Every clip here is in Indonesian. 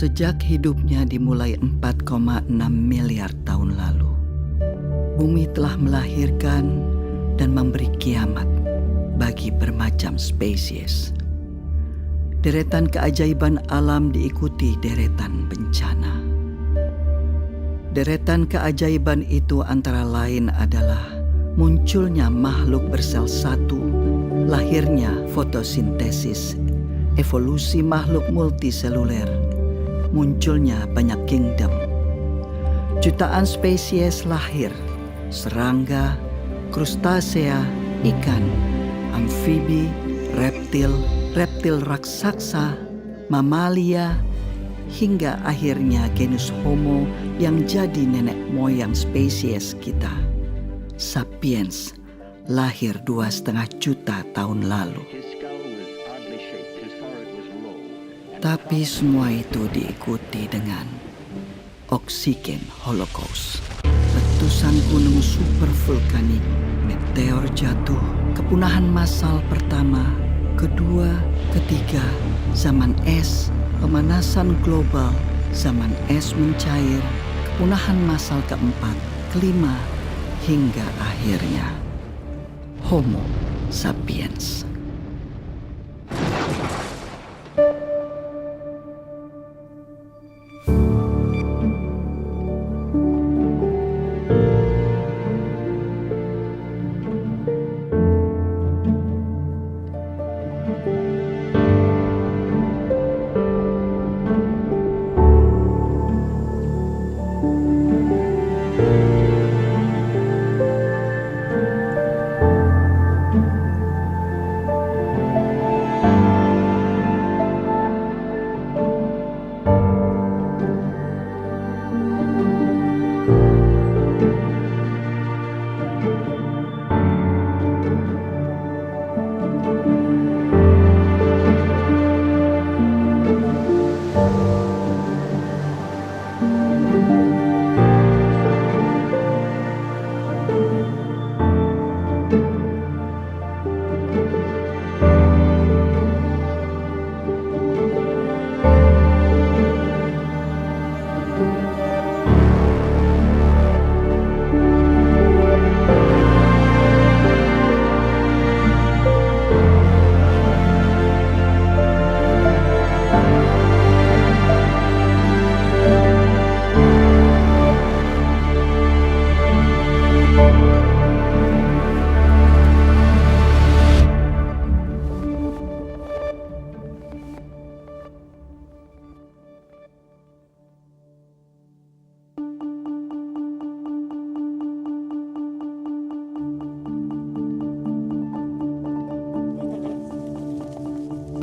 Sejak hidupnya dimulai 4,6 miliar tahun lalu, bumi telah melahirkan dan memberi kiamat bagi bermacam spesies. Deretan keajaiban alam diikuti deretan bencana. Deretan keajaiban itu antara lain adalah munculnya makhluk bersel satu, lahirnya fotosintesis, evolusi makhluk multiseluler, munculnya banyak kingdom. Jutaan spesies lahir, serangga, krustasea, ikan, amfibi, reptil raksasa, mamalia, hingga akhirnya genus Homo yang jadi nenek moyang spesies kita. Sapiens lahir 2,5 juta tahun lalu. Tapi semua itu diikuti dengan oksigen holocaust. Letusan gunung supervulkanik, meteor jatuh, kepunahan massal pertama, kedua, ketiga, zaman es, pemanasan global, zaman es mencair, kepunahan massal keempat, kelima, hingga akhirnya Homo sapiens.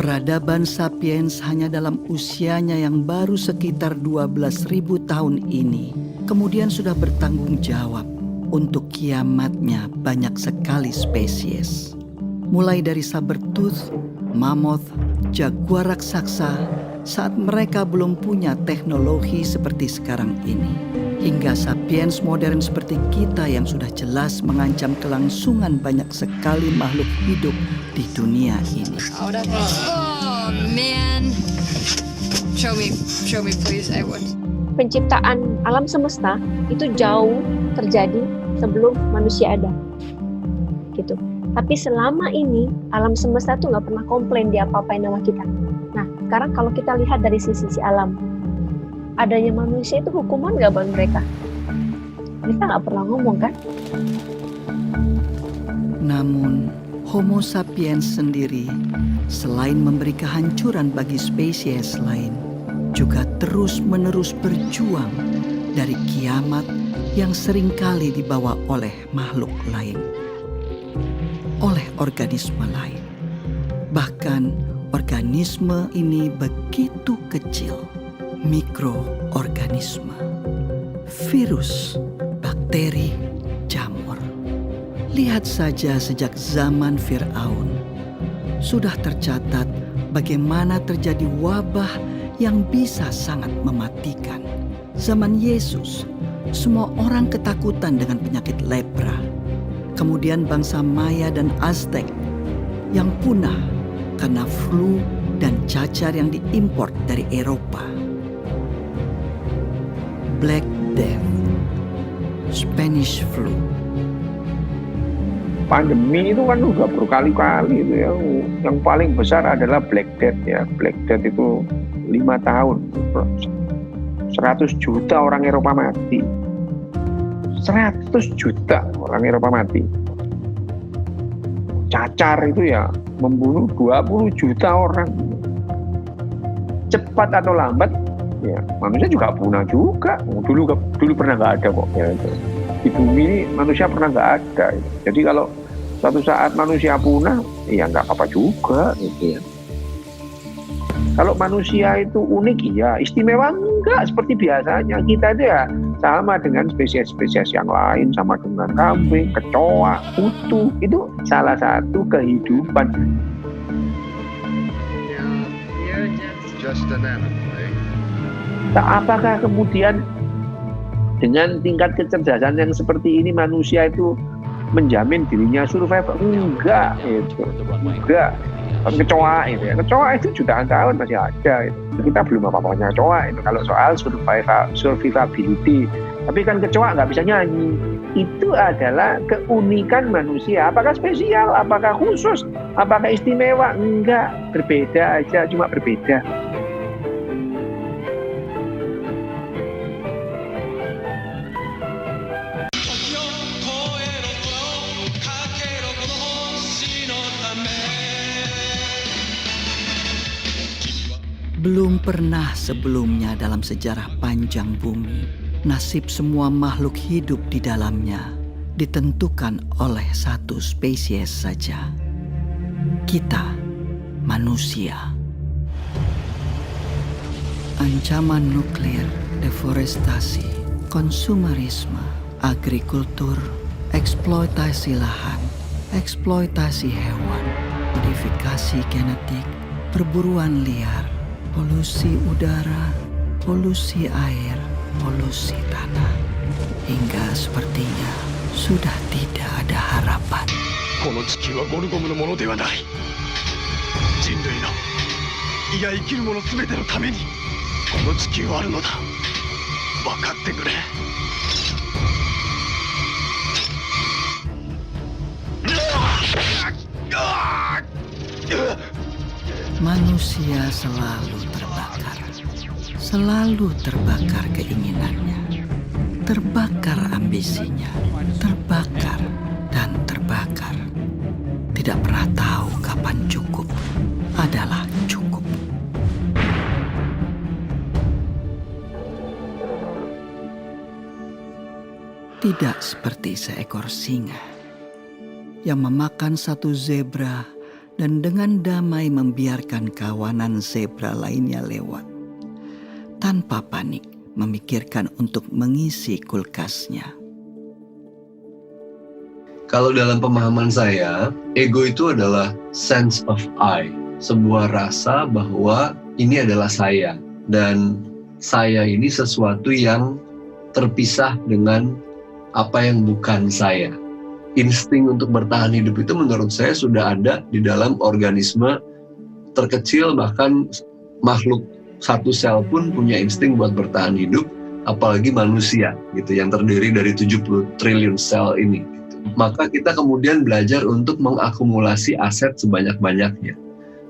Peradaban sapiens hanya dalam usianya yang baru sekitar 12.000 tahun ini kemudian sudah bertanggung jawab untuk kiamatnya banyak sekali spesies. Mulai dari sabertooth, mammoth, jaguar raksasa saat mereka belum punya teknologi seperti sekarang ini, hingga sapiens modern seperti kita yang sudah jelas mengancam kelangsungan banyak sekali makhluk hidup di dunia ini. Oh man, show me please, I would. Penciptaan alam semesta itu jauh terjadi sebelum manusia ada, gitu. Tapi selama ini alam semesta tuh nggak pernah komplain dia apa-apain sama kita. Nah, sekarang kalau kita lihat dari sisi alam, adanya manusia itu hukuman nggak buat mereka? Mereka nggak pernah ngomong kan? Namun, Homo sapiens sendiri selain memberi kehancuran bagi spesies lain, juga terus-menerus berjuang dari kiamat yang seringkali dibawa oleh makhluk lain, oleh organisme lain. Bahkan organisme ini begitu kecil, mikroorganisme, virus, bakteri, jamur. Lihat saja sejak zaman Fir'aun, sudah tercatat bagaimana terjadi wabah yang bisa sangat mematikan. Zaman Yesus, semua orang ketakutan dengan penyakit lepra. Kemudian bangsa Maya dan Aztec yang punah karena flu dan cacar yang diimpor dari Eropa. Black Death, Spanish Flu. Pandemi itu kan udah berkali-kali itu ya. Yang paling besar adalah Black Death ya. Black Death itu 5 tahun. 100 juta orang Eropa mati. 100 juta orang Eropa mati. Cacar itu ya membunuh 20 juta orang. Cepat atau lambat ya manusia juga punah juga. Dulu pernah nggak ada kok ya. Di bumi ini manusia pernah nggak ada. Jadi kalau suatu saat manusia punah, ya nggak apa-apa juga gitu ya. Kalau manusia itu unik, ya istimewa enggak seperti biasanya. Kita itu ya sama dengan spesies-spesies yang lain, sama dengan kambing, kecoa, kutu. Itu salah satu kehidupan. Just an animal, eh? Apakah kemudian dengan tingkat kecerdasan yang seperti ini manusia itu menjamin dirinya survive? Enggak, itu enggak. Kecoa itu ya, kecoa itu jutaan tahun masih ada. Itu. Kita belum apa-apanya kecoa itu kalau soal survivability. Tapi kan kecoa nggak bisa nyanyi. Itu adalah keunikan manusia. Apakah spesial? Apakah khusus? Apakah istimewa? Enggak, berbeda aja, cuma berbeda. Belum pernah sebelumnya dalam sejarah panjang bumi, nasib semua makhluk hidup di dalamnya ditentukan oleh satu spesies saja. Kita, manusia. Ancaman nuklir, deforestasi, konsumerisme, agrikultur, eksploitasi lahan, eksploitasi hewan, modifikasi genetik, perburuan liar, polusi udara, polusi air, polusi tanah. Hingga sepertinya sudah tidak ada harapan. この地球はゴルゴムのものではない。人類の、いや生きる者すべてのためにこの地球はあるのだ。分かってくれ。Manusia selalu terbakar keinginannya, terbakar ambisinya, terbakar dan terbakar. Tidak pernah tahu kapan cukup adalah cukup. Tidak seperti seekor singa yang memakan satu zebra dan dengan damai membiarkan kawanan zebra lainnya lewat, tanpa panik memikirkan untuk mengisi kulkasnya. Kalau dalam pemahaman saya, ego itu adalah sense of I, sebuah rasa bahwa ini adalah saya, dan saya ini sesuatu yang terpisah dengan apa yang bukan saya. Insting untuk bertahan hidup itu menurut saya sudah ada di dalam organisme terkecil, bahkan makhluk satu sel pun punya insting buat bertahan hidup, apalagi manusia gitu yang terdiri dari 70 triliun sel ini gitu. Maka kita kemudian belajar untuk mengakumulasi aset sebanyak-banyaknya.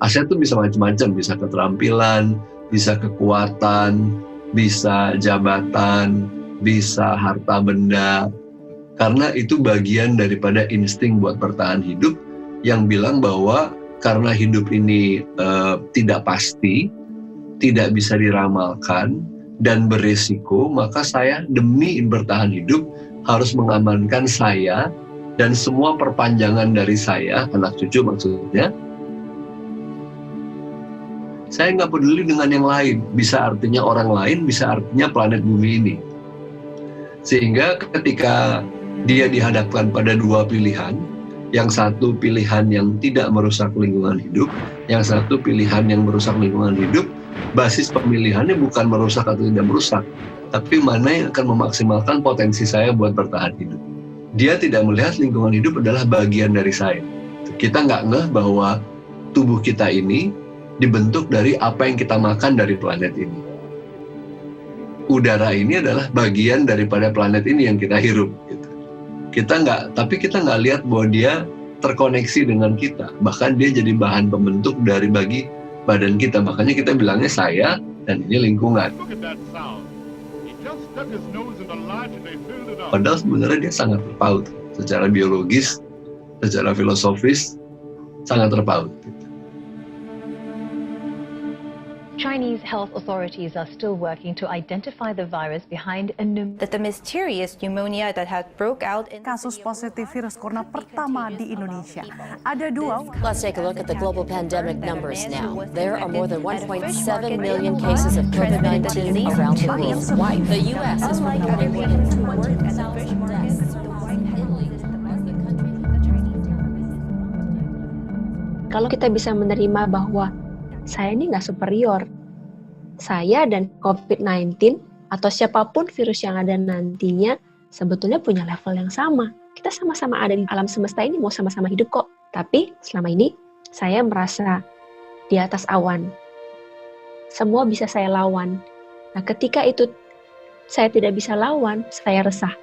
Aset itu bisa macam-macam, bisa keterampilan, bisa kekuatan, bisa jabatan, bisa harta benda. Karena itu bagian daripada insting buat bertahan hidup yang bilang bahwa karena hidup ini tidak pasti, tidak bisa diramalkan, dan beresiko, maka saya demi bertahan hidup harus mengamankan saya dan semua perpanjangan dari saya, anak cucu maksudnya. Saya nggak peduli dengan yang lain, bisa artinya orang lain, bisa artinya planet bumi ini. Sehingga ketika dia dihadapkan pada dua pilihan, yang satu pilihan yang tidak merusak lingkungan hidup, yang satu pilihan yang merusak lingkungan hidup, basis pemilihannya bukan merusak atau tidak merusak, tapi mana yang akan memaksimalkan potensi saya buat bertahan hidup. Dia tidak melihat lingkungan hidup adalah bagian dari saya. Kita nggak ngeh bahwa tubuh kita ini dibentuk dari apa yang kita makan dari planet ini. udara ini adalah bagian daripada planet ini yang kita hirup. Gitu. Tapi kita nggak lihat bahwa dia terkoneksi dengan kita. Bahkan dia jadi bahan pembentuk dari bagi badan kita. Makanya kita bilangnya saya dan ini lingkungan. Padahal sebenarnya dia sangat terpaut. Secara biologis, secara filosofis, sangat terpaut. Chinese health authorities are still working to identify the virus behind a That the mysterious pneumonia that had broke out in Kasus positif virus corona pertama di Indonesia. Ada 2. Let's take a look at the global pandemic numbers now. There are more than 1.7 million cases of COVID-19 around the world. The U.S. is reporting more than 200,000 deaths. Kalau kita bisa menerima bahwa saya ini nggak superior, saya dan COVID-19 atau siapapun virus yang ada nantinya sebetulnya punya level yang sama. Kita sama-sama ada di alam semesta ini, mau sama-sama hidup kok. Tapi selama ini saya merasa di atas awan. Semua bisa saya lawan. Nah, ketika itu saya tidak bisa lawan, saya resah.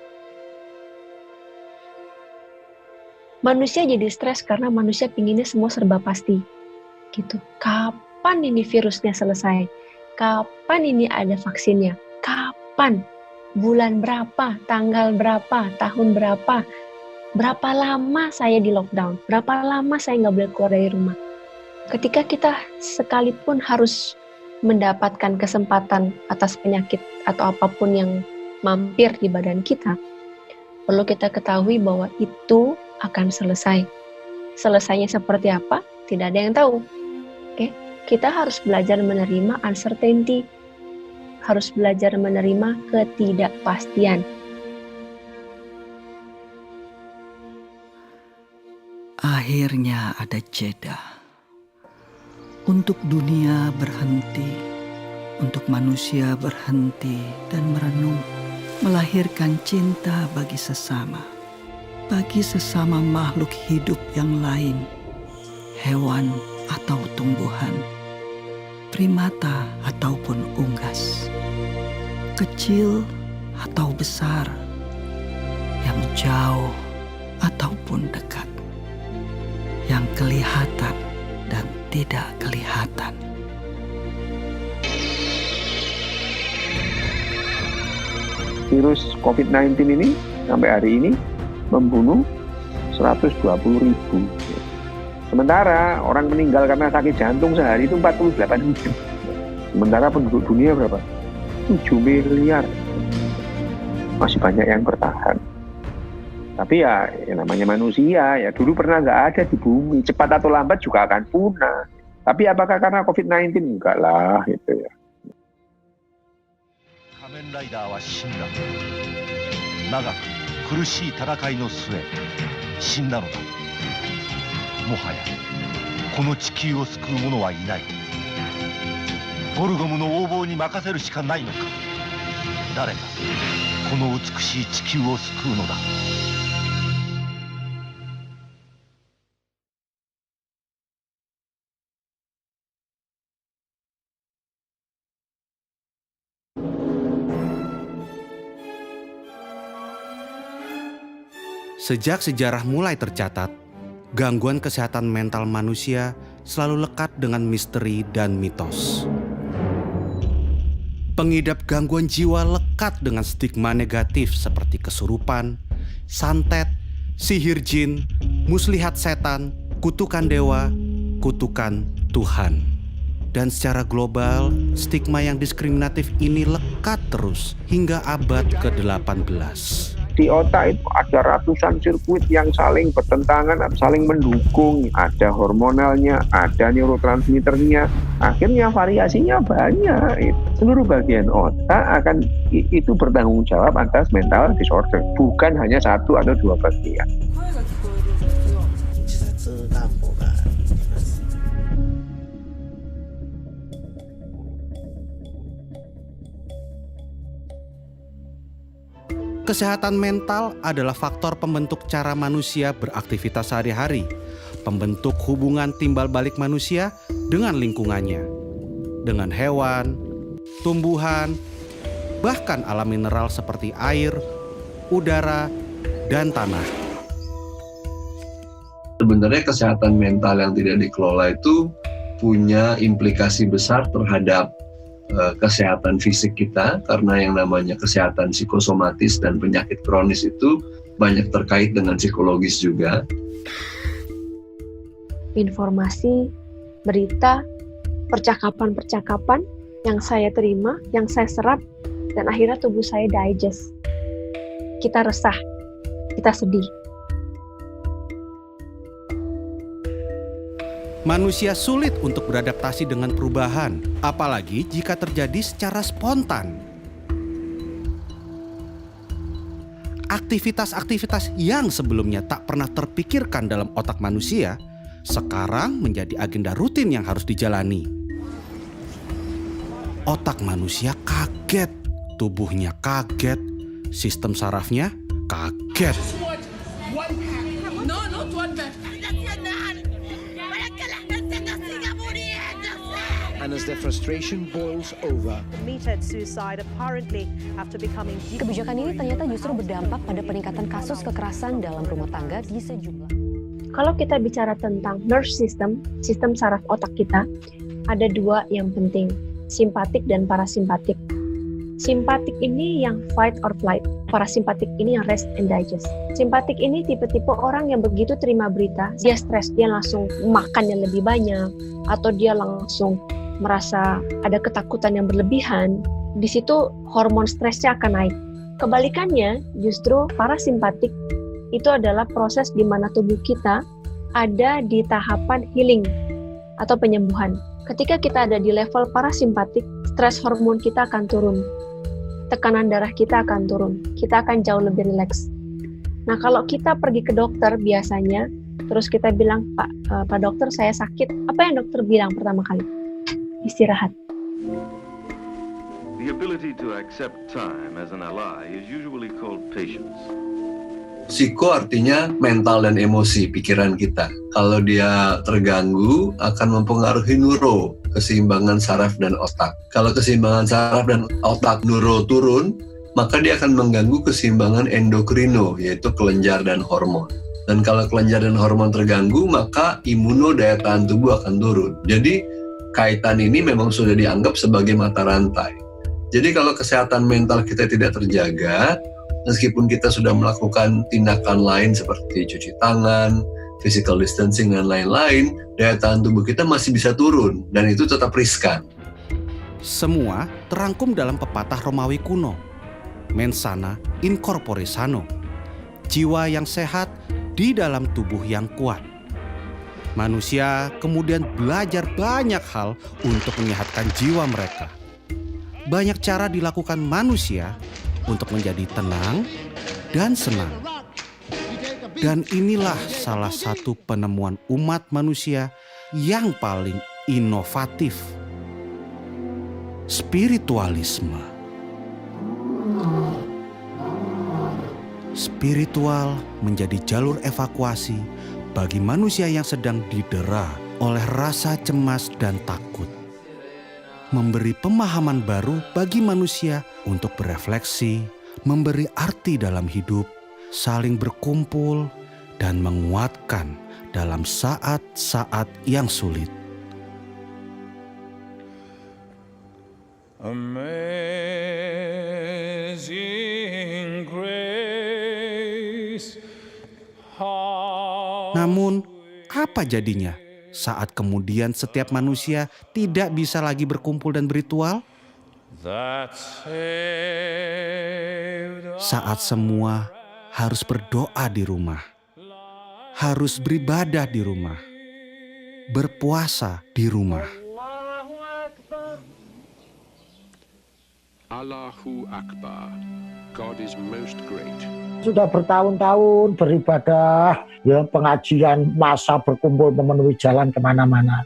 Manusia jadi stres karena manusia pinginnya semua serba pasti. Gitu. Kapan ini virusnya selesai? Kapan ini ada vaksinnya? Kapan? Bulan berapa? Tanggal berapa? Tahun berapa? Berapa lama saya di lockdown? Berapa lama saya nggak boleh keluar dari rumah? Ketika kita sekalipun harus mendapatkan kesempatan atas penyakit atau apapun yang mampir di badan kita, perlu kita ketahui bahwa itu akan selesai. Selesainya seperti apa? Tidak ada yang tahu. Oke? Kita harus belajar menerima uncertainty, harus belajar menerima ketidakpastian. Akhirnya ada jeda. Untuk dunia berhenti, untuk manusia berhenti dan merenung, melahirkan cinta bagi sesama makhluk hidup yang lain, hewan atau tumbuhan, primata ataupun unggas, kecil atau besar, yang jauh ataupun dekat, yang kelihatan dan tidak kelihatan. Virus COVID-19 ini sampai hari ini membunuh 120.000. Sementara orang meninggal karena sakit jantung sehari itu 48.000. Sementara penduduk dunia berapa? 7 miliar. Masih banyak yang bertahan. Tapi ya namanya manusia, ya dulu pernah nggak ada di bumi. Cepat atau lambat juga akan punah. Tapi apakah karena COVID-19? Enggak lah, gitu ya. Kamen Rider wa shinda. Nagaku kurushii tarakai no sue shinda no da. もはやこの地球を救う者はいない。ゴルゴムの横暴に任せるしかないのか。誰がこの美しい地球を救うのだ。Sejak sejarah mulai tercatat, gangguan kesehatan mental manusia selalu lekat dengan misteri dan mitos. Pengidap gangguan jiwa lekat dengan stigma negatif seperti kesurupan, santet, sihir jin, muslihat setan, kutukan dewa, kutukan Tuhan. Dan secara global, stigma yang diskriminatif ini lekat terus hingga abad ke-18. Di otak itu ada ratusan sirkuit yang saling bertentangan, saling mendukung. Ada hormonalnya, ada neurotransmitternya. Akhirnya variasinya banyak. Seluruh bagian otak akan itu bertanggung jawab atas mental disorder. Bukan hanya satu atau dua bagian. Kesehatan mental adalah faktor pembentuk cara manusia beraktivitas sehari-hari, pembentuk hubungan timbal balik manusia dengan lingkungannya, dengan hewan, tumbuhan, bahkan alam mineral seperti air, udara, dan tanah. Sebenarnya kesehatan mental yang tidak dikelola itu punya implikasi besar terhadap kesehatan fisik kita, karena yang namanya kesehatan psikosomatis dan penyakit kronis itu banyak terkait dengan psikologis juga. Informasi, berita, percakapan-percakapan yang saya terima, yang saya serap, dan akhirnya tubuh saya digest. Kita resah, kita sedih. Manusia sulit untuk beradaptasi dengan perubahan, apalagi jika terjadi secara spontan. Aktivitas-aktivitas yang sebelumnya tak pernah terpikirkan dalam otak manusia, sekarang menjadi agenda rutin yang harus dijalani. Otak manusia kaget, tubuhnya kaget, sistem sarafnya kaget. And as their frustration boils over, Committed suicide apparently after becoming. Kebijakan ini ternyata justru berdampak pada peningkatan kasus kekerasan dalam rumah tangga di sejumlah. Kalau kita bicara tentang nervous system, sistem saraf otak kita, ada dua yang penting, simpatik dan parasimpatik. Simpatik ini yang fight or flight, parasimpatik ini yang rest and digest. Simpatik ini tipe-tipe orang yang begitu terima berita, dia stres, dia langsung makan yang lebih banyak, atau dia langsung merasa ada ketakutan yang berlebihan. Di situ hormon stresnya akan naik. Kebalikannya, justru parasimpatik itu adalah proses di mana tubuh kita ada di tahapan healing atau penyembuhan. Ketika kita ada di level parasimpatik, stres hormon kita akan turun. Tekanan darah kita akan turun. Kita akan jauh lebih rileks. Nah, kalau kita pergi ke dokter biasanya, terus kita bilang, Pak dokter saya sakit. Apa yang dokter bilang pertama kali? Istirahat. The ability to accept time as an ally is usually called patience. Psiko artinya mental dan emosi, pikiran kita. Kalau dia terganggu, akan mempengaruhi neuro, keseimbangan saraf dan otak. Kalau keseimbangan saraf dan otak neuro turun, maka dia akan mengganggu keseimbangan endokrino, yaitu kelenjar dan hormon. Dan kalau kelenjar dan hormon terganggu, maka imuno, daya tahan tubuh akan turun. Jadi, kaitan ini memang sudah dianggap sebagai mata rantai. Jadi kalau kesehatan mental kita tidak terjaga, meskipun kita sudah melakukan tindakan lain seperti cuci tangan, physical distancing, dan lain-lain, daya tahan tubuh kita masih bisa turun, dan itu tetap riskan. Semua terangkum dalam pepatah Romawi kuno, mens sana in corpore sano, jiwa yang sehat di dalam tubuh yang kuat. Manusia kemudian belajar banyak hal untuk menyehatkan jiwa mereka. Banyak cara dilakukan manusia untuk menjadi tenang dan senang. Dan inilah salah satu penemuan umat manusia yang paling inovatif. Spiritualisme. Spiritual menjadi jalur evakuasi bagi manusia yang sedang didera oleh rasa cemas dan takut. Memberi pemahaman baru bagi manusia untuk berefleksi, memberi arti dalam hidup, saling berkumpul, dan menguatkan dalam saat-saat yang sulit. Amazing grace. Namun, apa jadinya saat kemudian setiap manusia tidak bisa lagi berkumpul dan berritual? Saat semua harus berdoa di rumah, harus beribadah di rumah, berpuasa di rumah. Allahu Akbar. God is most great. Sudah bertahun-tahun beribadah, ya pengajian, masa berkumpul memenuhi jalan kemana-mana.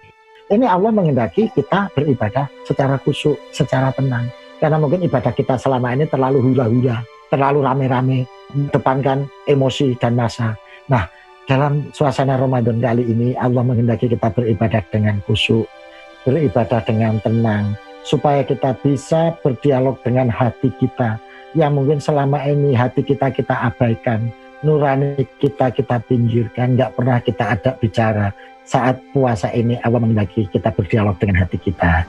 Ini Allah menghendaki kita beribadah secara khusyuk, secara tenang. Karena mungkin ibadah kita selama ini terlalu hura-hura, terlalu rame-rame, mendepankan emosi dan masa. Nah, dalam suasana Ramadan kali ini Allah menghendaki kita beribadah dengan khusyuk, beribadah dengan tenang, supaya kita bisa berdialog dengan hati kita yang mungkin selama ini hati kita abaikan, nurani kita pinggirkan, nggak pernah kita ajak bicara. Saat puasa ini Allah menghendaki kita berdialog dengan hati kita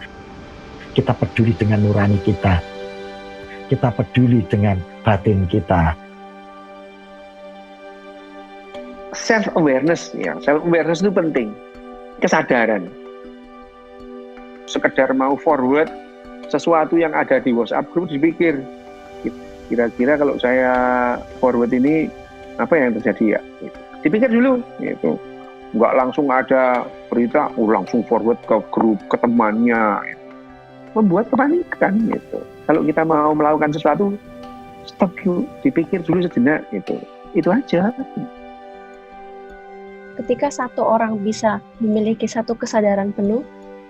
peduli dengan nurani kita peduli dengan batin kita. Self awareness itu penting, kesadaran. Sekedar mau forward sesuatu yang ada di WhatsApp group, dipikir kira-kira kalau saya forward ini apa yang terjadi ya, dipikir dulu gitu. Nggak langsung ada berita langsung forward ke grup, ke temannya, membuat kepanikan gitu. Kalau kita mau melakukan sesuatu, stop dulu, dipikir dulu sejenak gitu. Itu aja. Ketika satu orang bisa memiliki satu kesadaran penuh,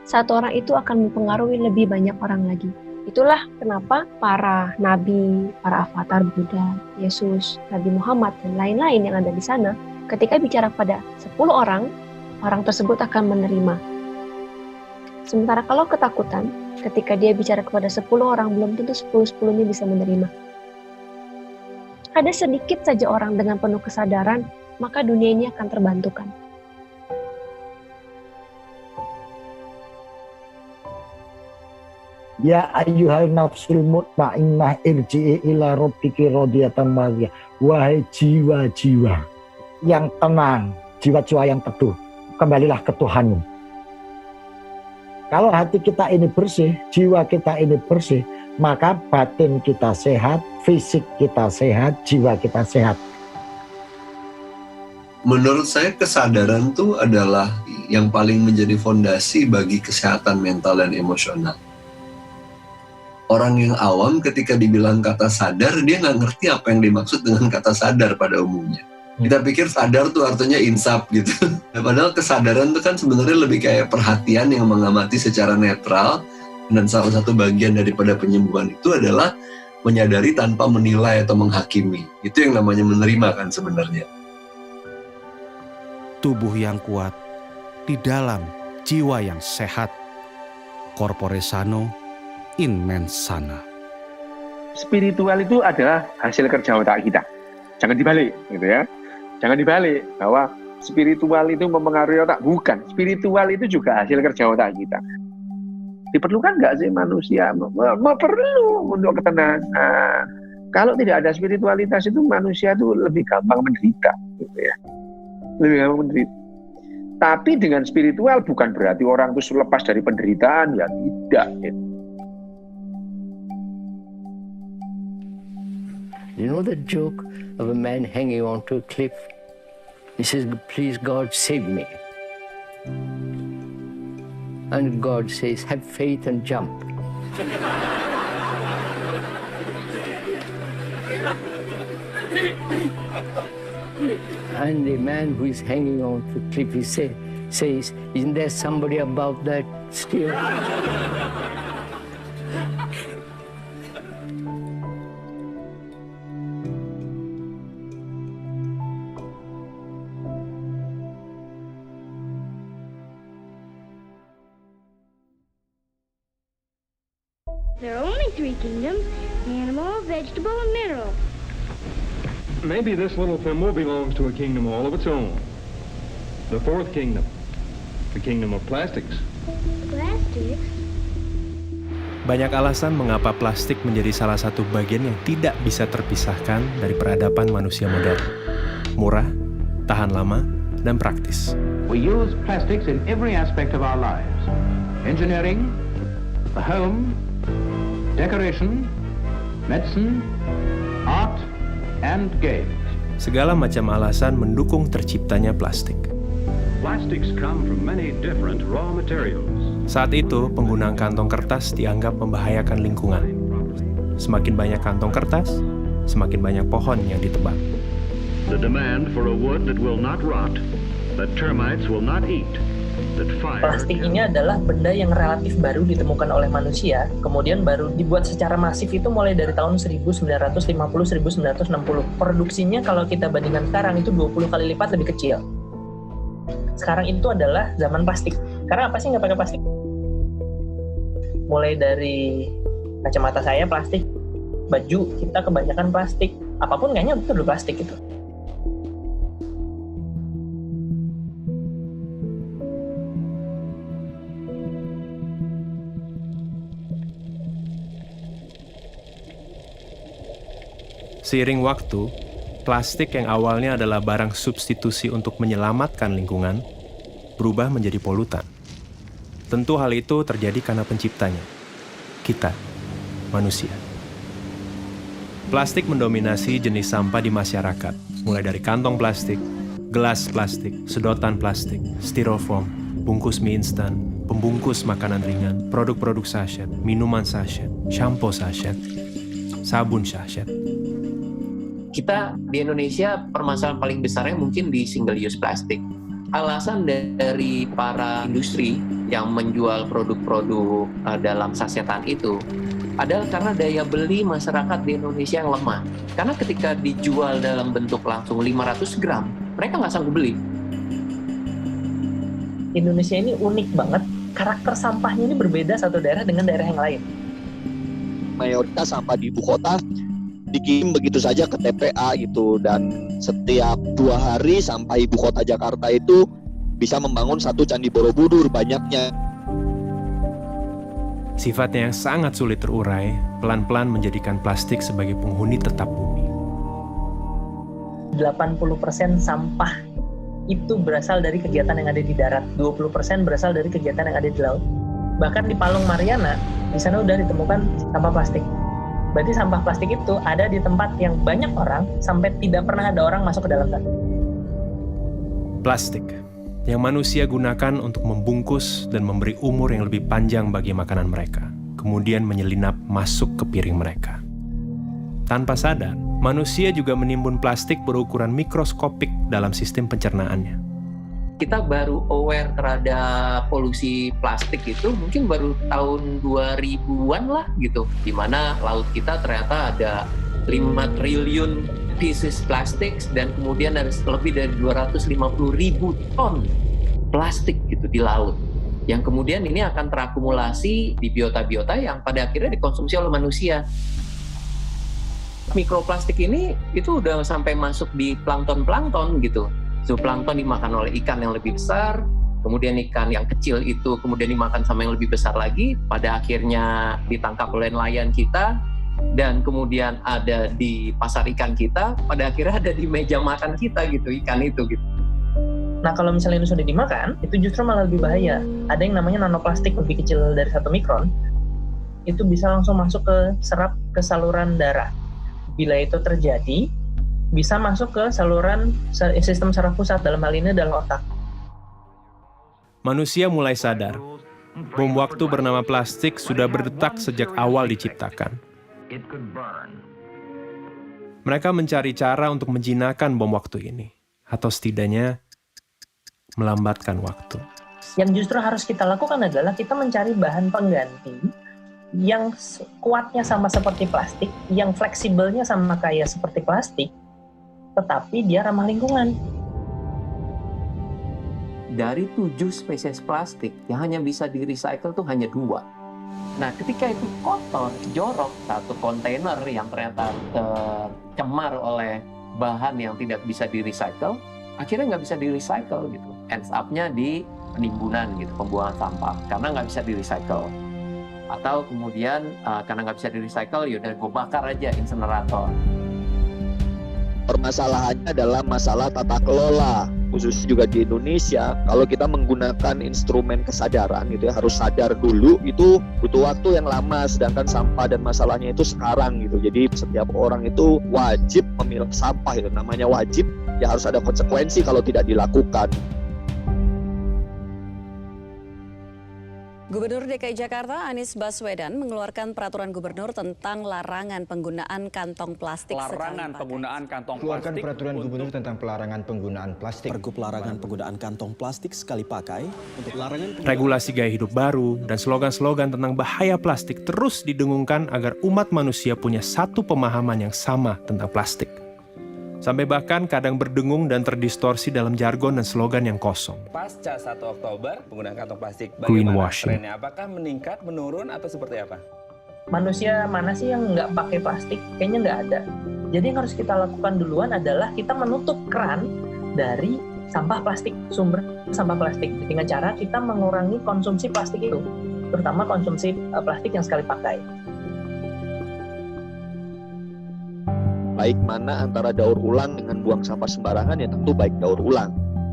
satu orang itu akan mempengaruhi lebih banyak orang lagi. Itulah kenapa para nabi, para avatar Buddha, Yesus, Nabi Muhammad, dan lain-lain yang ada di sana, ketika bicara pada 10 orang, orang tersebut akan menerima. Sementara kalau ketakutan, ketika dia bicara kepada 10 orang, belum tentu 10-10-nya bisa menerima. Ada sedikit saja orang dengan penuh kesadaran, maka dunia ini akan terbantukan. Ya ayyuhal nafsul mutmainnah irji'i ila rabbiki radiyatan mardiyah. Wahai jiwa-jiwa yang tenang, jiwa-jiwa yang teduh, kembalilah ke Tuhanmu. Kalau hati kita ini bersih, jiwa kita ini bersih, maka batin kita sehat, fisik kita sehat, jiwa kita sehat. Menurut saya kesadaran itu adalah yang paling menjadi fondasi bagi kesehatan mental dan emosional. Orang yang awam ketika dibilang kata sadar, dia nggak ngerti apa yang dimaksud dengan kata sadar pada umumnya. Kita pikir sadar tuh artinya insaf gitu. Padahal kesadaran itu kan sebenarnya lebih kayak perhatian yang mengamati secara netral, dan salah satu bagian daripada penyembuhan itu adalah menyadari tanpa menilai atau menghakimi. Itu yang namanya menerima kan sebenarnya. Tubuh yang kuat di dalam jiwa yang sehat. Corpore sano in mens sana. Spiritual itu adalah hasil kerja otak kita. Jangan dibalik, gitu ya. Jangan dibalik bahwa spiritual itu mempengaruhi otak. Bukan, spiritual itu juga hasil kerja otak kita. Diperlukan nggak sih manusia? Perlu untuk ketenangan. Kalau tidak ada spiritualitas itu manusia itu lebih gampang menderita, gitu ya. Lebih gampang menderita. Tapi dengan spiritual bukan berarti orang itu lepas dari penderitaan, ya tidak. Gitu. You know the joke of a man hanging onto a cliff? He says, "Please God, save me." And God says, "Have faith and jump." And the man who is hanging on to the cliff, he says, "Isn't there somebody above that still?" There are only three kingdoms: animal, vegetable, and mineral. Maybe this little thimble belongs to a kingdom all of its own. The fourth kingdom. The kingdom of plastics. Plastics? Banyak alasan mengapa plastik menjadi salah satu bagian yang tidak bisa terpisahkan dari peradaban manusia modern. Murah, tahan lama, dan praktis. We use plastics in every aspect of our lives. Engineering, the home, decoration, medicine, art, and games. Segala macam alasan mendukung terciptanya plastik. Plastics come from many different raw materials. Saat itu, penggunaan kantong kertas dianggap membahayakan lingkungan. Semakin banyak kantong kertas, semakin banyak pohon yang ditebang. The demand for a wood that will not rot, that termites will not eat, that fire... Plastik ini adalah benda yang relatif baru ditemukan oleh manusia, kemudian baru dibuat secara masif itu mulai dari tahun 1950-1960. Produksinya kalau kita bandingkan sekarang itu 20 kali lipat lebih kecil. Sekarang itu adalah zaman plastik. Karena apa sih nggak pakai plastik? mulai dari kacamata saya plastik, baju kita kebanyakan plastik, apapun kayaknya itu udah plastik gitu. Seiring waktu, plastik yang awalnya adalah barang substitusi untuk menyelamatkan lingkungan berubah menjadi polutan. Tentu hal itu terjadi karena penciptanya, kita, manusia. Plastik mendominasi jenis sampah di masyarakat, mulai dari kantong plastik, gelas plastik, sedotan plastik, styrofoam, bungkus mie instan, pembungkus makanan ringan, produk-produk sachet, minuman sachet, shampoo sachet, sabun sachet. Kita di Indonesia permasalahan paling besarnya mungkin di single use plastic. Alasan dari para industri yang menjual produk-produk dalam sasetan itu adalah karena daya beli masyarakat di Indonesia yang lemah. Karena ketika dijual dalam bentuk langsung 500 gram, mereka nggak sanggup beli. Indonesia ini unik banget, karakter sampahnya ini berbeda satu daerah dengan daerah yang lain. Mayoritas sampah di ibu kota dikirim begitu saja ke TPA gitu, dan setiap 2 hari sampah ibu kota Jakarta itu bisa membangun 1 candi Borobudur banyaknya. Sifatnya yang sangat sulit terurai, pelan-pelan menjadikan plastik sebagai penghuni tetap bumi. 80% sampah itu berasal dari kegiatan yang ada di darat, 20% berasal dari kegiatan yang ada di laut. Bahkan di Palung Mariana, di sana udah ditemukan sampah plastik. Berarti sampah plastik itu ada di tempat yang banyak orang sampai tidak pernah ada orang masuk ke dalam sana. Plastik yang manusia gunakan untuk membungkus dan memberi umur yang lebih panjang bagi makanan mereka, kemudian menyelinap masuk ke piring mereka. Tanpa sadar, manusia juga menimbun plastik berukuran mikroskopik dalam sistem pencernaannya. Kita baru aware terhadap polusi plastik itu mungkin baru tahun 2000-an lah gitu, di mana laut kita ternyata ada 5 triliun pieces plastik dan kemudian ada lebih dari 250.000 ton plastik gitu di laut, yang kemudian ini akan terakumulasi di biota-biota yang pada akhirnya dikonsumsi oleh manusia. Mikroplastik ini itu udah sampai masuk di plankton gitu. Zooplankton dimakan oleh ikan yang lebih besar, kemudian ikan yang kecil itu kemudian dimakan sama yang lebih besar lagi, pada akhirnya ditangkap oleh nelayan kita, dan kemudian ada di pasar ikan kita, pada akhirnya ada di meja makan kita gitu, ikan itu gitu. Nah kalau misalnya ini sudah dimakan, itu justru malah lebih bahaya. Ada yang namanya nanoplastik lebih kecil dari 1 mikron, itu bisa langsung masuk ke saluran darah. Bila itu terjadi, bisa masuk ke saluran sistem saraf pusat, dalam hal ini adalah otak. Manusia mulai sadar, bom waktu bernama plastik sudah berdetak sejak awal diciptakan. Mereka mencari cara untuk menjinakkan bom waktu ini, atau setidaknya melambatkan waktu. Yang justru harus kita lakukan adalah kita mencari bahan pengganti yang kuatnya sama seperti plastik, yang fleksibelnya sama kayak seperti plastik, tetapi dia ramah lingkungan. Dari 7 spesies plastik yang hanya bisa di-recycle tuh hanya 2. Nah, ketika itu kotor, jorok, 1 kontainer yang ternyata tercemar oleh bahan yang tidak bisa di-recycle, akhirnya nggak bisa di-recycle gitu. Ends up-nya di penimbunan gitu, pembuangan sampah, karena nggak bisa di-recycle. Atau kemudian karena nggak bisa di-recycle, yaudah gue bakar aja insenerator. Permasalahannya adalah masalah tata kelola, khususnya juga di Indonesia. Kalau kita menggunakan instrumen kesadaran gitu ya, harus sadar dulu, itu butuh waktu yang lama, sedangkan sampah dan masalahnya itu sekarang gitu. Jadi setiap orang itu wajib memilah sampah, itu namanya wajib, ya harus ada konsekuensi kalau tidak dilakukan. Gubernur DKI Jakarta Anies Baswedan mengeluarkan peraturan gubernur tentang larangan penggunaan kantong plastik. Larangan penggunaan kantong plastik. Keluarkan peraturan gubernur tentang pelarangan penggunaan plastik. Pergub larangan penggunaan kantong plastik sekali pakai. Untuk larangan regulasi gaya hidup baru dan slogan-slogan tentang bahaya plastik terus didengungkan agar umat manusia punya satu pemahaman yang sama tentang plastik. Sampai bahkan kadang berdengung dan terdistorsi dalam jargon dan slogan yang kosong. Pasca 1 Oktober, penggunaan kantong plastik Greenwashing. trennya? Apakah meningkat, menurun, atau seperti apa? Manusia mana sih yang nggak pakai plastik? Kayaknya nggak ada. Jadi yang harus kita lakukan duluan adalah kita menutup keran dari sampah plastik, sumber sampah plastik. Dengan cara kita mengurangi konsumsi plastik itu, terutama konsumsi plastik yang sekali pakai. Baik mana antara daur ulang dengan buang sampah sembarangan, ya tentu baik daur ulang.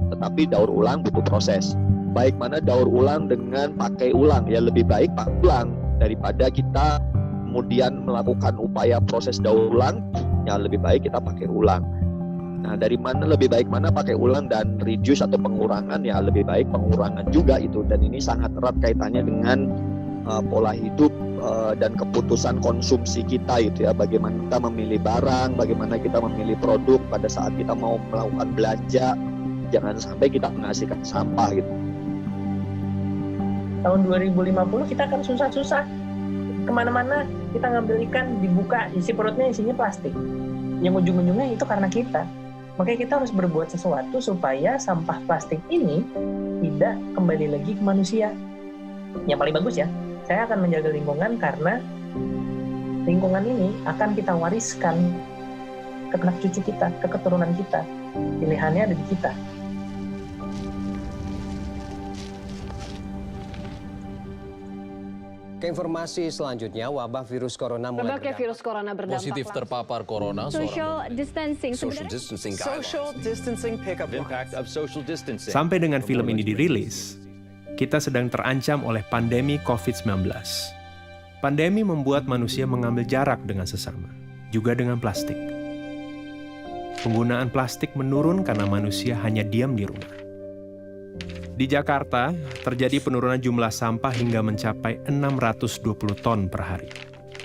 Tetapi daur ulang butuh proses. Baik mana daur ulang dengan pakai ulang, ya lebih baik pakai ulang daripada kita kemudian melakukan upaya proses daur ulang, ya lebih baik kita pakai ulang. Nah, dari mana lebih baik mana pakai ulang dan reduce atau pengurangan, ya lebih baik pengurangan juga itu. Dan ini sangat erat kaitannya dengan pola hidup dan keputusan konsumsi kita itu ya, bagaimana kita memilih barang, bagaimana kita memilih produk pada saat kita mau melakukan belanja, jangan sampai kita menghasilkan sampah gitu. Tahun 2050 kita akan susah-susah kemana-mana, kita ngambil ikan, dibuka isi perutnya isinya plastik, yang ujung-ujungnya itu karena kita. Makanya kita harus berbuat sesuatu supaya sampah plastik ini tidak kembali lagi ke manusia. Yang paling bagus ya, saya akan menjaga lingkungan karena lingkungan ini akan kita wariskan ke anak cucu kita, ke keturunan kita. Pilihannya ada di kita. Ke informasi selanjutnya, wabah virus corona mulai Berbagai virus corona berdampak positif terpapar corona. Social distancing. Social distancing pick up impact of social distancing. Sampai dengan film ini dirilis, kita sedang terancam oleh pandemi COVID-19. Pandemi membuat manusia mengambil jarak dengan sesama, juga dengan plastik. Penggunaan plastik menurun karena manusia hanya diam di rumah. Di Jakarta, terjadi penurunan jumlah sampah hingga mencapai 620 ton per hari.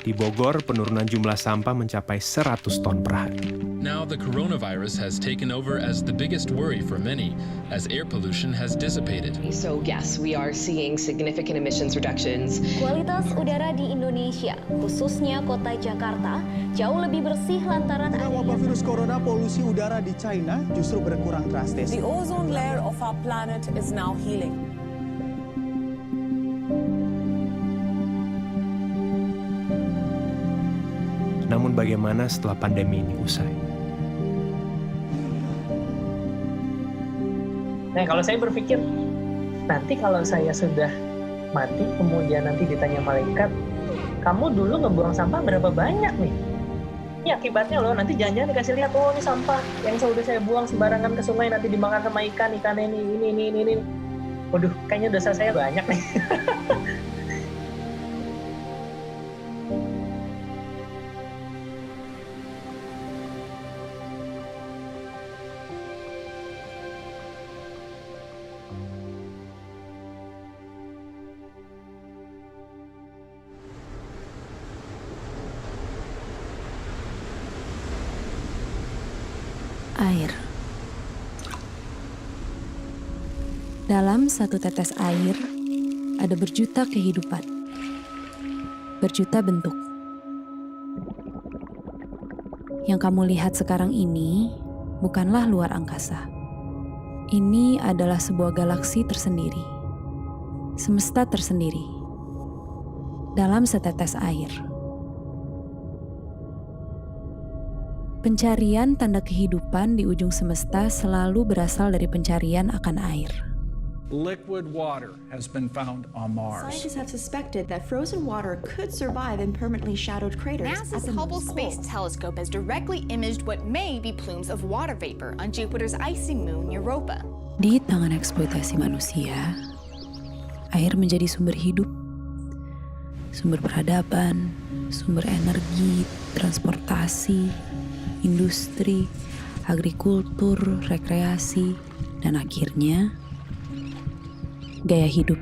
Di Bogor, penurunan jumlah sampah mencapai 100 ton per hari. Now the coronavirus has taken over as the biggest worry for many, as air pollution has dissipated. So yes, we are seeing significant emissions reductions. Kualitas udara di Indonesia, khususnya kota Jakarta, jauh lebih bersih lantaran wabah virus corona, polusi udara di China justru berkurang drastis. The ozone layer of our planet is now healing. Namun bagaimana setelah pandemi ini usai? Nah, kalau saya berpikir, nanti kalau saya sudah mati, kemudian nanti ditanya malaikat, kamu dulu ngebuang sampah berapa banyak nih? Ini akibatnya loh, nanti jangan-jangan dikasih lihat, oh ini sampah yang sudah saya buang sembarangan ke sungai, nanti dimakan sama ikan ini. Waduh, kayaknya dosa saya banyak nih. Air. Dalam satu tetes air, ada berjuta kehidupan, berjuta bentuk. Yang kamu lihat sekarang ini bukanlah luar angkasa. Ini adalah sebuah galaksi tersendiri, semesta tersendiri, dalam setetes air. Pencarian tanda kehidupan di ujung semesta selalu berasal dari pencarian akan air. Liquid water has been found on Mars. Scientists have suspected that frozen water could survive in permanently shadowed craters. NASA's Hubble Space Telescope has directly imaged what may be plumes of water vapor on Jupiter's icy moon Europa. Di tangan eksploitasi manusia, air menjadi sumber hidup, sumber peradaban, sumber energi, transportasi, industri, agrikultur, rekreasi, dan akhirnya gaya hidup.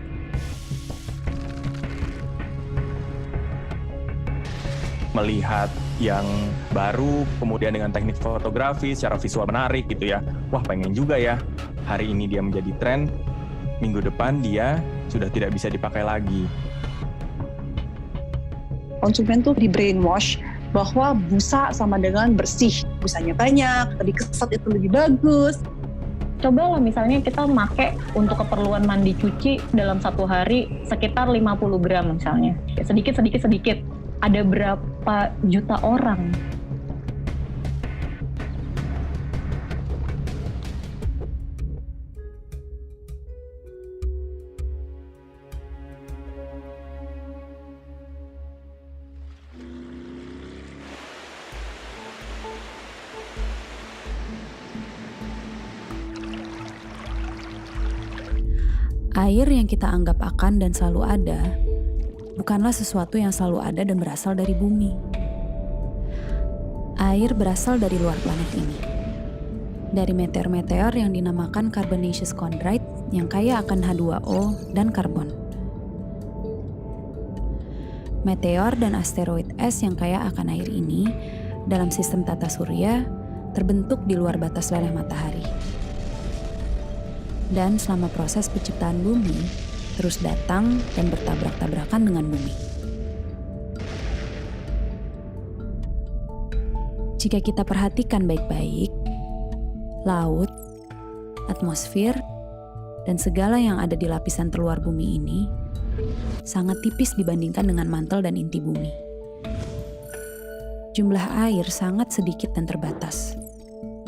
Melihat yang baru, kemudian dengan teknik fotografi secara visual menarik gitu ya. Wah, pengen juga ya. Hari ini dia menjadi tren, minggu depan dia sudah tidak bisa dipakai lagi. Konsumen tuh di brainwash bahwa busa sama dengan bersih. Busanya banyak, dikeset itu lebih bagus. Cobalah misalnya kita pakai untuk keperluan mandi cuci dalam satu hari sekitar 50 gram misalnya. Sedikit. Ada berapa juta orang? Air yang kita anggap akan dan selalu ada, bukanlah sesuatu yang selalu ada dan berasal dari bumi. Air berasal dari luar planet ini. Dari meteor-meteor yang dinamakan carbonaceous chondrite yang kaya akan H2O dan karbon. Meteor dan asteroid es yang kaya akan air ini dalam sistem tata surya terbentuk di luar batas leleh matahari. Dan selama proses penciptaan bumi, terus datang dan bertabrak-tabrakan dengan bumi. Jika kita perhatikan baik-baik, laut, atmosfer, dan segala yang ada di lapisan terluar bumi ini sangat tipis dibandingkan dengan mantel dan inti bumi. Jumlah air sangat sedikit dan terbatas,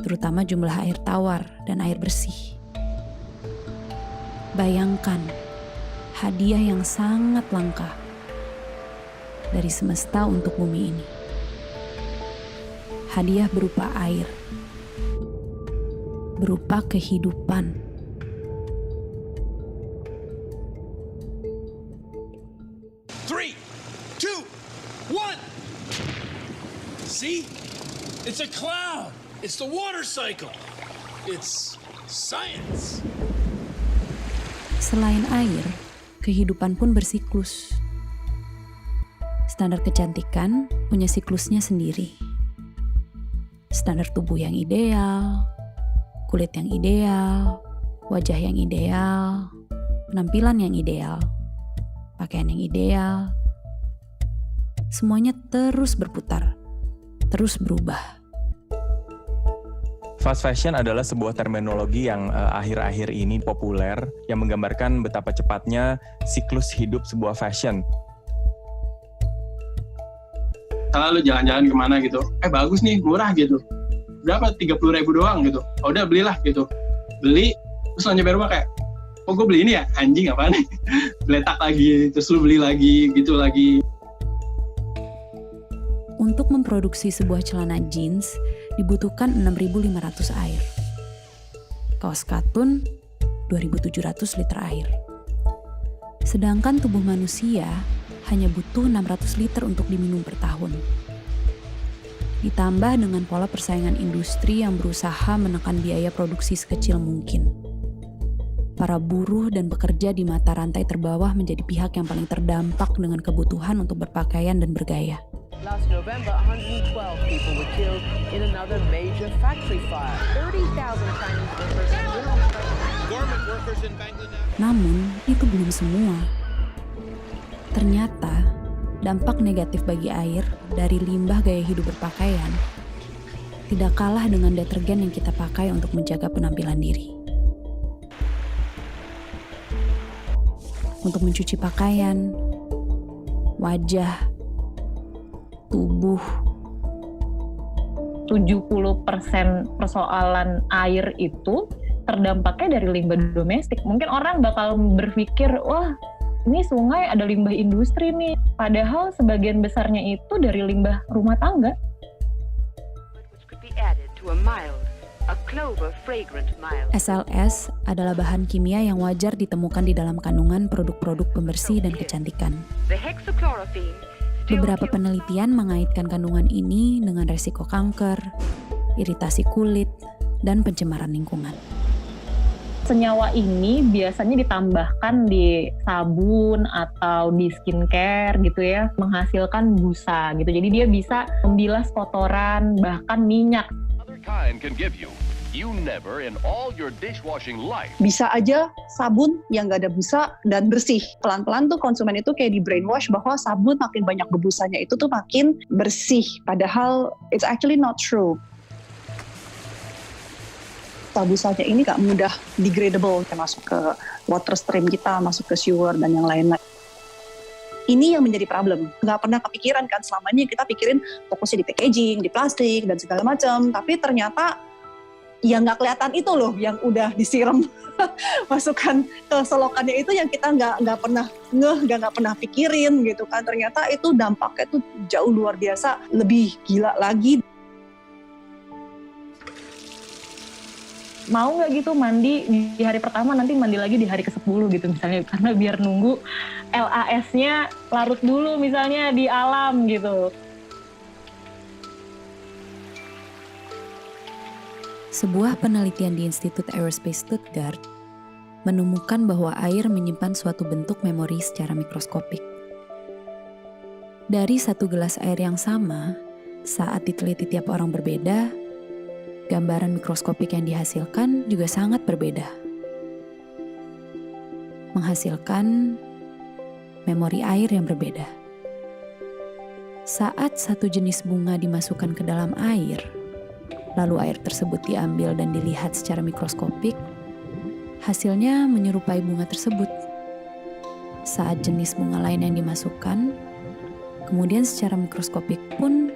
terutama jumlah air tawar dan air bersih. Bayangkan, hadiah yang sangat langka dari semesta untuk bumi ini. Hadiah berupa air, berupa kehidupan. Three, two, one. See? It's a cloud. It's the water cycle. It's science. Selain air, kehidupan pun bersiklus. Standar kecantikan punya siklusnya sendiri. Standar tubuh yang ideal, kulit yang ideal, wajah yang ideal, penampilan yang ideal, pakaian yang ideal. Semuanya terus berputar, terus berubah. Fast fashion adalah sebuah terminologi yang akhir-akhir ini populer yang menggambarkan betapa cepatnya siklus hidup sebuah fashion. Kalau lu jalan-jalan kemana gitu, bagus nih, murah gitu. Berapa? 30.000 doang gitu. Oh, udah belilah gitu. Beli, terus lo nyampe rumah kayak, oh gue beli ini ya? Anjing apaan nih? Beletak lagi, terus lu beli lagi, gitu lagi. Untuk memproduksi sebuah celana jeans, dibutuhkan 6.500 air. Kaos katun, 2.700 liter air. Sedangkan tubuh manusia hanya butuh 600 liter untuk diminum per tahun. Ditambah dengan pola persaingan industri yang berusaha menekan biaya produksi sekecil mungkin. Para buruh dan pekerja di mata rantai terbawah menjadi pihak yang paling terdampak dengan kebutuhan untuk berpakaian dan bergaya. Last November, 112 people were killed in another major factory fire. 30,000 Chinese workers were on strike. Garment workers in Bangladesh. Namun, itu belum semua. Ternyata, dampak negatif bagi air dari limbah gaya hidup berpakaian tidak kalah dengan detergen yang kita pakai untuk menjaga penampilan diri. Untuk mencuci pakaian, wajah, tubuh. 70% persoalan air itu terdampaknya dari limbah domestik. Mungkin orang bakal berpikir, wah ini sungai ada limbah industri nih. Padahal sebagian besarnya itu dari limbah rumah tangga. SLS adalah bahan kimia yang wajar ditemukan di dalam kandungan produk-produk pembersih dan kecantikan. Beberapa penelitian mengaitkan kandungan ini dengan resiko kanker, iritasi kulit, dan pencemaran lingkungan. Senyawa ini biasanya ditambahkan di sabun atau di skincare gitu ya, menghasilkan busa gitu. Jadi dia bisa membilas kotoran, bahkan minyak. Other kind can give you you never in all your dishwashing life. Bisa aja sabun yang nggak ada busa dan bersih. Pelan-pelan tuh konsumen itu kayak di brainwash bahwa sabun makin banyak bebusanya itu tuh makin bersih. Padahal it's actually not true. Busanya ini nggak mudah degradable, kayak masuk ke water stream kita, masuk ke sewer dan yang lain-lain. Ini yang menjadi problem. Nggak pernah kepikiran kan, selama ini kita pikirin fokusnya di packaging, di plastik, dan segala macam. Tapi ternyata ya nggak kelihatan itu loh yang udah disiram masukkan ke selokannya itu yang kita nggak pernah nggak pernah pikirin gitu kan. Ternyata itu dampaknya tuh jauh luar biasa, lebih gila lagi. Mau nggak gitu mandi di hari pertama, nanti mandi lagi di hari ke-10 gitu misalnya, karena biar nunggu LAS-nya larut dulu misalnya di alam gitu. Sebuah penelitian di Institut Aerospace Stuttgart menemukan bahwa air menyimpan suatu bentuk memori secara mikroskopik. Dari satu gelas air yang sama, saat diteliti tiap orang berbeda, gambaran mikroskopik yang dihasilkan juga sangat berbeda. Menghasilkan memori air yang berbeda. Saat satu jenis bunga dimasukkan ke dalam air, lalu air tersebut diambil dan dilihat secara mikroskopik, hasilnya menyerupai bunga tersebut. Saat jenis bunga lain yang dimasukkan, kemudian secara mikroskopik pun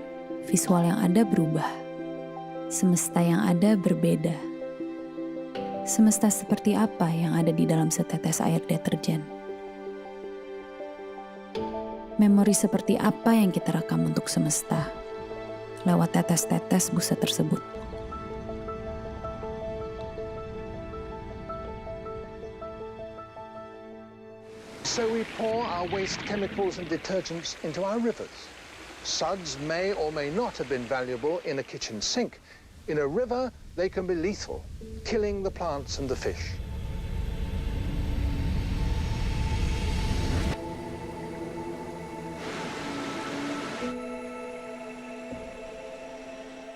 visual yang ada berubah. Semesta yang ada berbeda. Semesta seperti apa yang ada di dalam setetes air deterjen? Memori seperti apa yang kita rekam untuk semesta lewat tetes-tetes busa tersebut? So we pour our waste chemicals and detergents into our rivers. Suds may or may not have been valuable in a kitchen sink. In a river, they can be lethal, killing the plants and the fish.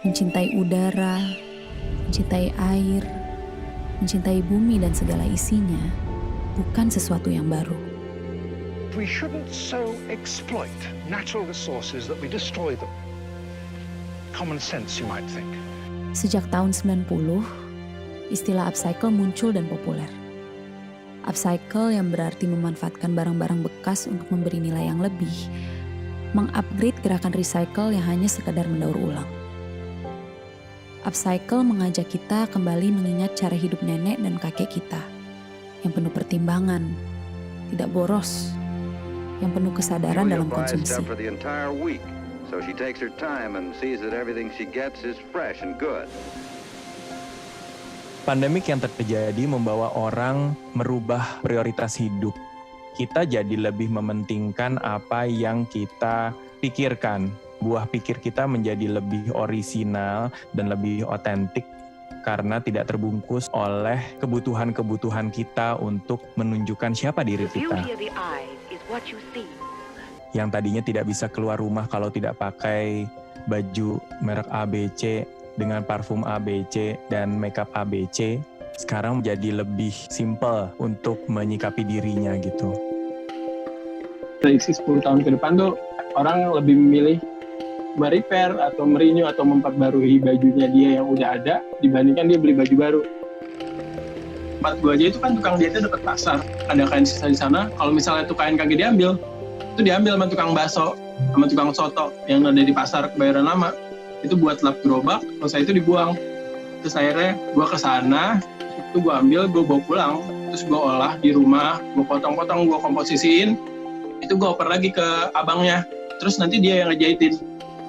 Mencintai udara, mencintai air, mencintai bumi dan segala isinya bukan sesuatu yang baru. We shouldn't so exploit natural resources that we destroy them. Common sense, you might think. Sejak tahun 90, istilah upcycle muncul dan populer. Upcycle yang berarti memanfaatkan barang-barang bekas untuk memberi nilai yang lebih, mengupgrade gerakan recycle yang hanya sekadar mendaur ulang. Upcycle mengajak kita kembali mengingat cara hidup nenek dan kakek kita, yang penuh pertimbangan, tidak boros, yang penuh kesadaran dalam konsumsi. So she takes her time and sees that everything she gets is fresh and good. Pandemik yang terjadi membawa orang merubah prioritas hidup. Kita jadi lebih mementingkan apa yang kita pikirkan. Buah pikir kita menjadi lebih orisinal dan lebih otentik karena tidak terbungkus oleh kebutuhan-kebutuhan kita untuk menunjukkan siapa diri kita. Yang tadinya tidak bisa keluar rumah kalau tidak pakai baju merek ABC dengan parfum ABC dan makeup ABC, sekarang menjadi lebih simple untuk menyikapi dirinya gitu. Prediksi 10 tahun ke depan tuh orang lebih memilih merepair atau merenew atau memperbarui bajunya dia yang udah ada dibandingkan dia beli baju baru. Tempat gua aja itu kan tukang jahitnya dekat pasar, ada kain sisa di sana. Kalau misalnya tuh kain kagak diambil, itu diambil sama tukang bakso, sama tukang soto yang ada di pasar Kebayoran Lama. Itu buat lap gerobak, selesai itu dibuang. Terus akhirnya gue kesana, itu gue ambil, gue bawa pulang. Terus gue olah di rumah, gue potong-potong, gue komposisiin. Itu gue oper lagi ke abangnya. Terus nanti dia yang ngejahitin.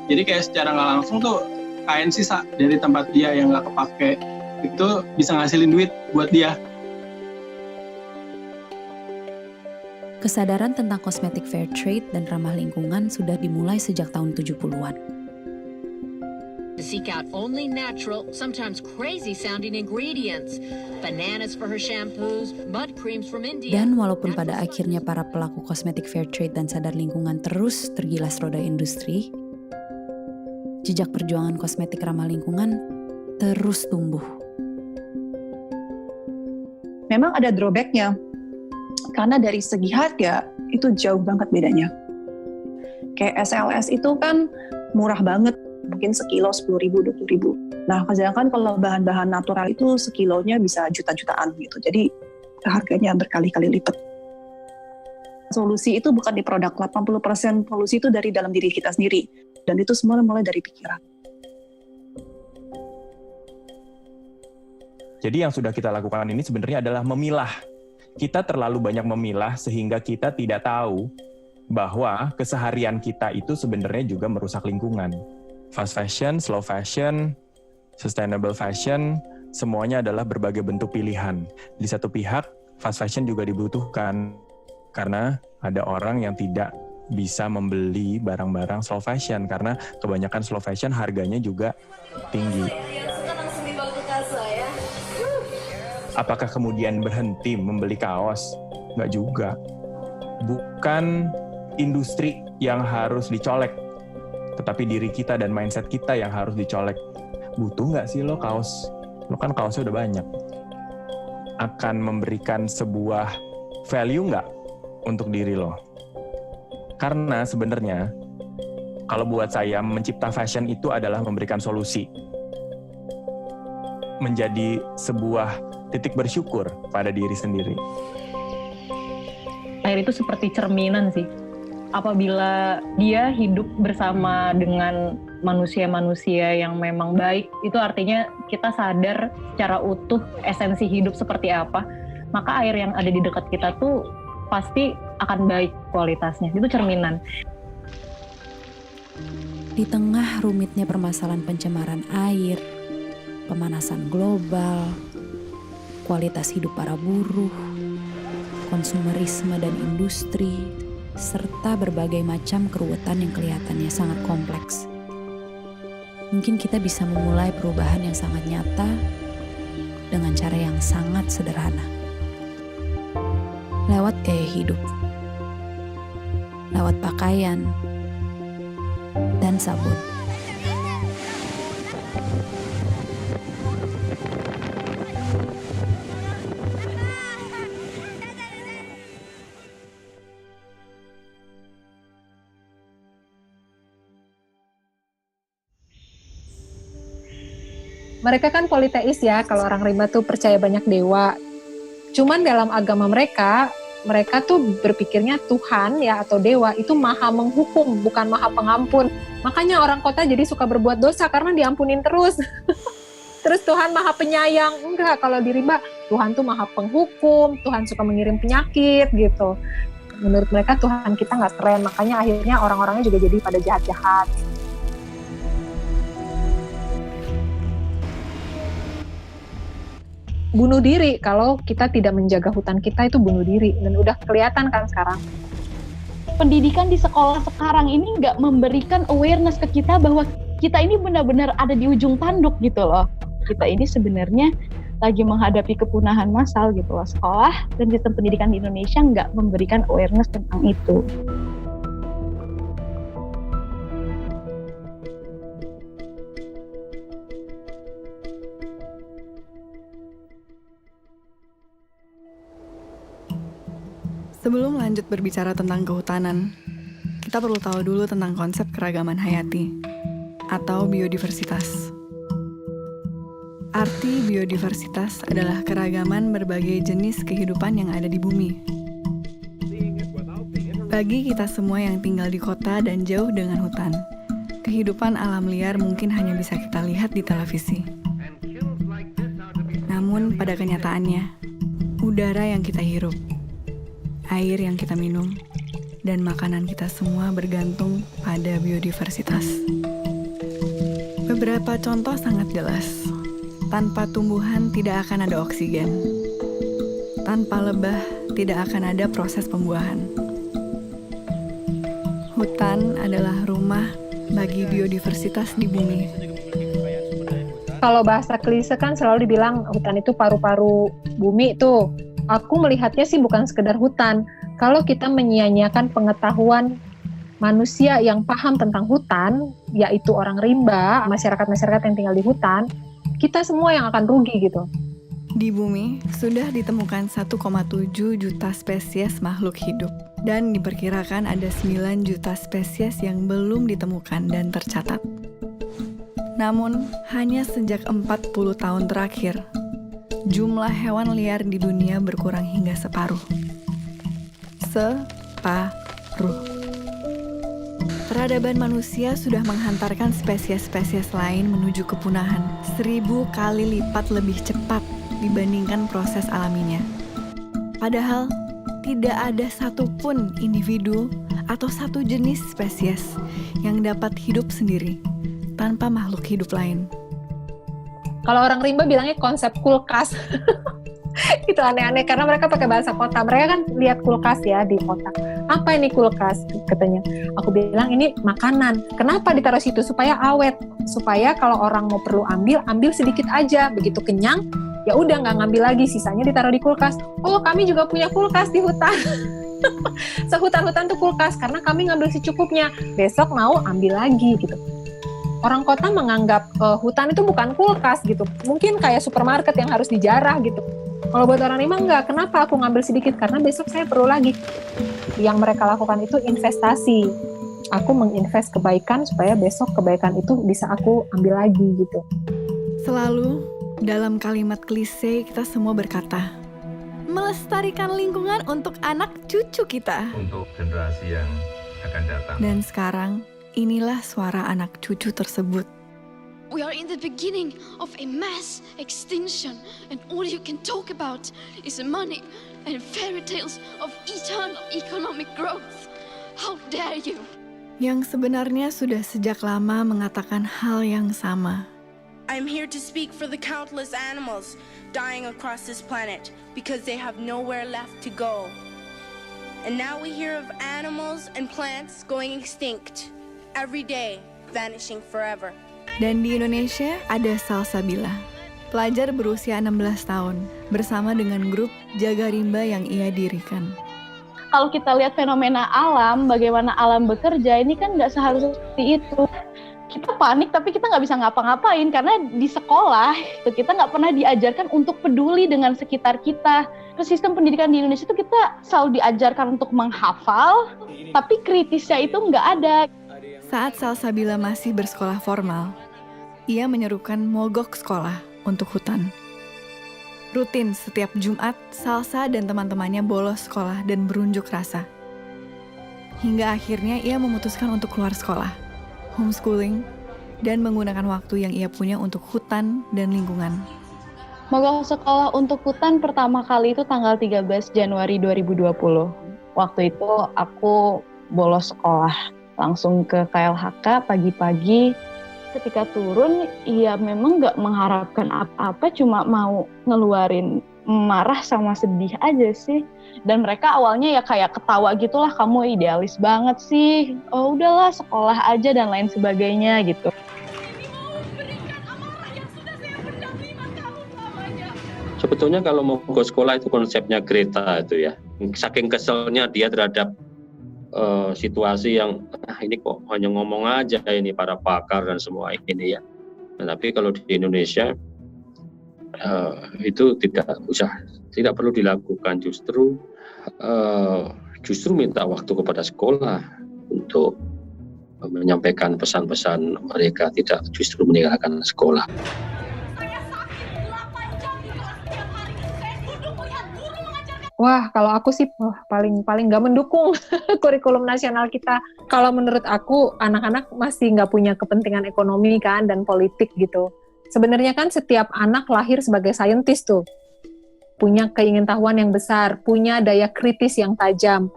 Jadi kayak secara nggak langsung tuh kain sisa dari tempat dia yang nggak kepake. Itu bisa ngasilin duit buat dia. Kesadaran tentang kosmetik fair trade dan ramah lingkungan sudah dimulai sejak tahun 70-an. To seek out only natural, sometimes crazy-sounding ingredients. Bananas for her shampoos, mud creams from India. Dan walaupun pada akhirnya para pelaku kosmetik fair trade dan sadar lingkungan terus tergilas roda industri, jejak perjuangan kosmetik ramah lingkungan terus tumbuh. memang ada drawback-nya. Karena dari segi harga itu jauh banget bedanya. Kayak SLS itu kan murah banget, mungkin sekilo 10.000, 20.000. Nah, sedangkan kalau bahan-bahan natural itu sekilonya bisa juta-jutaan gitu. Jadi harganya berkali-kali lipat. Solusi itu bukan di produk, 80% solusi itu dari dalam diri kita sendiri. Dan itu semua mulai dari pikiran. Jadi yang sudah kita lakukan ini sebenarnya adalah memilah. Kita terlalu banyak memilah sehingga kita tidak tahu bahwa keseharian kita itu sebenarnya juga merusak lingkungan. Fast fashion, slow fashion, sustainable fashion, semuanya adalah berbagai bentuk pilihan. Di satu pihak, fast fashion juga dibutuhkan karena ada orang yang tidak bisa membeli barang-barang slow fashion karena kebanyakan slow fashion harganya juga tinggi. Apakah kemudian berhenti membeli kaos? Nggak juga. Bukan industri yang harus dicolek, tetapi diri kita dan mindset kita yang harus dicolek. Butuh nggak sih lo kaos? Lo kan kaosnya udah banyak. Akan memberikan sebuah value nggak untuk diri lo? Karena sebenarnya, kalau buat saya, mencipta fashion itu adalah memberikan solusi. Menjadi sebuah titik bersyukur pada diri sendiri. Air itu seperti cerminan sih. Apabila dia hidup bersama dengan manusia-manusia yang memang baik, itu artinya kita sadar secara utuh esensi hidup seperti apa, maka air yang ada di dekat kita tuh pasti akan baik kualitasnya. Itu cerminan. Di tengah rumitnya permasalahan pencemaran air, pemanasan global, kualitas hidup para buruh, konsumerisme dan industri, serta berbagai macam keruwetan yang kelihatannya sangat kompleks. Mungkin kita bisa memulai perubahan yang sangat nyata dengan cara yang sangat sederhana. Lewat gaya hidup, lewat pakaian, dan sabun. Mereka kan politeis ya, kalau orang rimba tuh percaya banyak dewa. Cuman dalam agama mereka tuh berpikirnya Tuhan ya atau dewa itu maha menghukum, bukan maha pengampun. Makanya orang kota jadi suka berbuat dosa karena diampunin terus. Terus Tuhan maha penyayang. Enggak, kalau di rimba Tuhan tuh maha penghukum, Tuhan suka mengirim penyakit gitu. Menurut mereka Tuhan kita nggak keren, makanya akhirnya orang-orangnya juga jadi pada jahat-jahat. Bunuh diri, kalau kita tidak menjaga hutan kita itu bunuh diri, dan udah kelihatan kan sekarang. Pendidikan di sekolah sekarang ini nggak memberikan awareness ke kita bahwa kita ini benar-benar ada di ujung tanduk gitu loh. Kita ini sebenarnya lagi menghadapi kepunahan massal gitu loh. Sekolah dan sistem pendidikan di Indonesia nggak memberikan awareness tentang itu. Sebelum lanjut berbicara tentang kehutanan, kita perlu tahu dulu tentang konsep keragaman hayati atau biodiversitas. Arti biodiversitas adalah keragaman berbagai jenis kehidupan yang ada di bumi. Bagi kita semua yang tinggal di kota dan jauh dengan hutan, kehidupan alam liar mungkin hanya bisa kita lihat di televisi. Namun pada kenyataannya, udara yang kita hirup, air yang kita minum, dan makanan kita semua bergantung pada biodiversitas. Beberapa contoh sangat jelas. Tanpa tumbuhan tidak akan ada oksigen. Tanpa lebah tidak akan ada proses pembuahan. Hutan adalah rumah bagi biodiversitas di bumi. Kalau bahasa klise kan selalu dibilang hutan itu paru-paru bumi tuh. Aku melihatnya sih bukan sekedar hutan. Kalau kita menyia-nyiakan pengetahuan manusia yang paham tentang hutan, yaitu orang rimba, masyarakat-masyarakat yang tinggal di hutan, kita semua yang akan rugi gitu. Di bumi sudah ditemukan 1,7 juta spesies makhluk hidup dan diperkirakan ada 9 juta spesies yang belum ditemukan dan tercatat. Namun, hanya sejak 40 tahun terakhir, jumlah hewan liar di dunia berkurang hingga separuh. Separuh. Peradaban manusia sudah menghantarkan spesies-spesies lain menuju kepunahan 1000 kali lipat lebih cepat dibandingkan proses alaminya. Padahal, tidak ada satupun individu atau satu jenis spesies yang dapat hidup sendiri tanpa makhluk hidup lain. Kalau orang rimba bilangnya konsep kulkas. Itu aneh-aneh karena mereka pakai bahasa kota. Mereka kan lihat kulkas ya di kota. Apa ini kulkas? Katanya. Aku bilang ini makanan. Kenapa ditaruh situ? Supaya awet. Supaya kalau orang mau perlu ambil sedikit aja. Begitu kenyang, ya udah nggak ngambil lagi. Sisanya ditaruh di kulkas. Oh, kami juga punya kulkas di hutan. Sehutan-hutan tuh kulkas karena kami ngambil secukupnya. Besok mau ambil lagi gitu. Orang kota menganggap hutan itu bukan kulkas gitu. Mungkin kayak supermarket yang harus dijarah gitu. Kalau buat orang rimba enggak, kenapa aku ngambil sedikit? Karena besok saya perlu lagi. Yang mereka lakukan itu investasi. Aku menginvest kebaikan supaya besok kebaikan itu bisa aku ambil lagi gitu. Selalu dalam kalimat klise kita semua berkata, melestarikan lingkungan untuk anak cucu kita. Untuk generasi yang akan datang. Dan sekarang, inilah suara anak cucu tersebut. We are in the beginning of a mass extinction, and all you can talk about is money and fairy tales of eternal economic growth. How dare you? Yang sebenarnya sudah sejak lama mengatakan hal yang sama. I'm here to speak for the countless animals dying across this planet because they have nowhere left to go. And now we hear of animals and plants going extinct every day, vanishing forever. Dan di Indonesia ada Salsabila, pelajar berusia 16 tahun, bersama dengan grup Jaga Rimba yang ia dirikan. Kalau kita lihat fenomena alam, bagaimana alam bekerja, ini kan nggak seharusnya seperti itu. Kita panik tapi kita nggak bisa ngapa-ngapain karena di sekolah kita nggak pernah diajarkan untuk peduli dengan sekitar kita. Terus sistem pendidikan di Indonesia itu kita selalu diajarkan untuk menghafal, tapi kritisnya itu nggak ada. Saat Salsabila masih bersekolah formal, ia menyerukan mogok sekolah untuk hutan. Rutin setiap Jumat, Salsa dan teman-temannya bolos sekolah dan berunjuk rasa. Hingga akhirnya ia memutuskan untuk keluar sekolah, homeschooling, dan menggunakan waktu yang ia punya untuk hutan dan lingkungan. Mogok sekolah untuk hutan pertama kali itu tanggal 13 Januari 2020. Waktu itu aku bolos sekolah. Langsung ke KLHK pagi-pagi. Ketika turun, ya memang nggak mengharapkan apa-apa, cuma mau ngeluarin marah sama sedih aja sih. Dan mereka awalnya ya kayak ketawa gitulah, kamu idealis banget sih. Oh udahlah sekolah aja dan lain sebagainya gitu. Sebetulnya kalau mau ke sekolah itu konsepnya Greta itu ya. Saking keselnya dia terhadap situasi yang ini kok hanya ngomong aja ini para pakar dan semua ini ya. Nah, tapi kalau di Indonesia itu tidak perlu dilakukan, justru minta waktu kepada sekolah untuk menyampaikan pesan-pesan mereka, tidak justru meninggalkan sekolah. Wah, kalau aku sih paling nggak mendukung kurikulum nasional kita. Kalau menurut aku, anak-anak masih nggak punya kepentingan ekonomi kan dan politik gitu. Sebenarnya kan setiap anak lahir sebagai saintis tuh, punya keingintahuan yang besar, punya daya kritis yang tajam,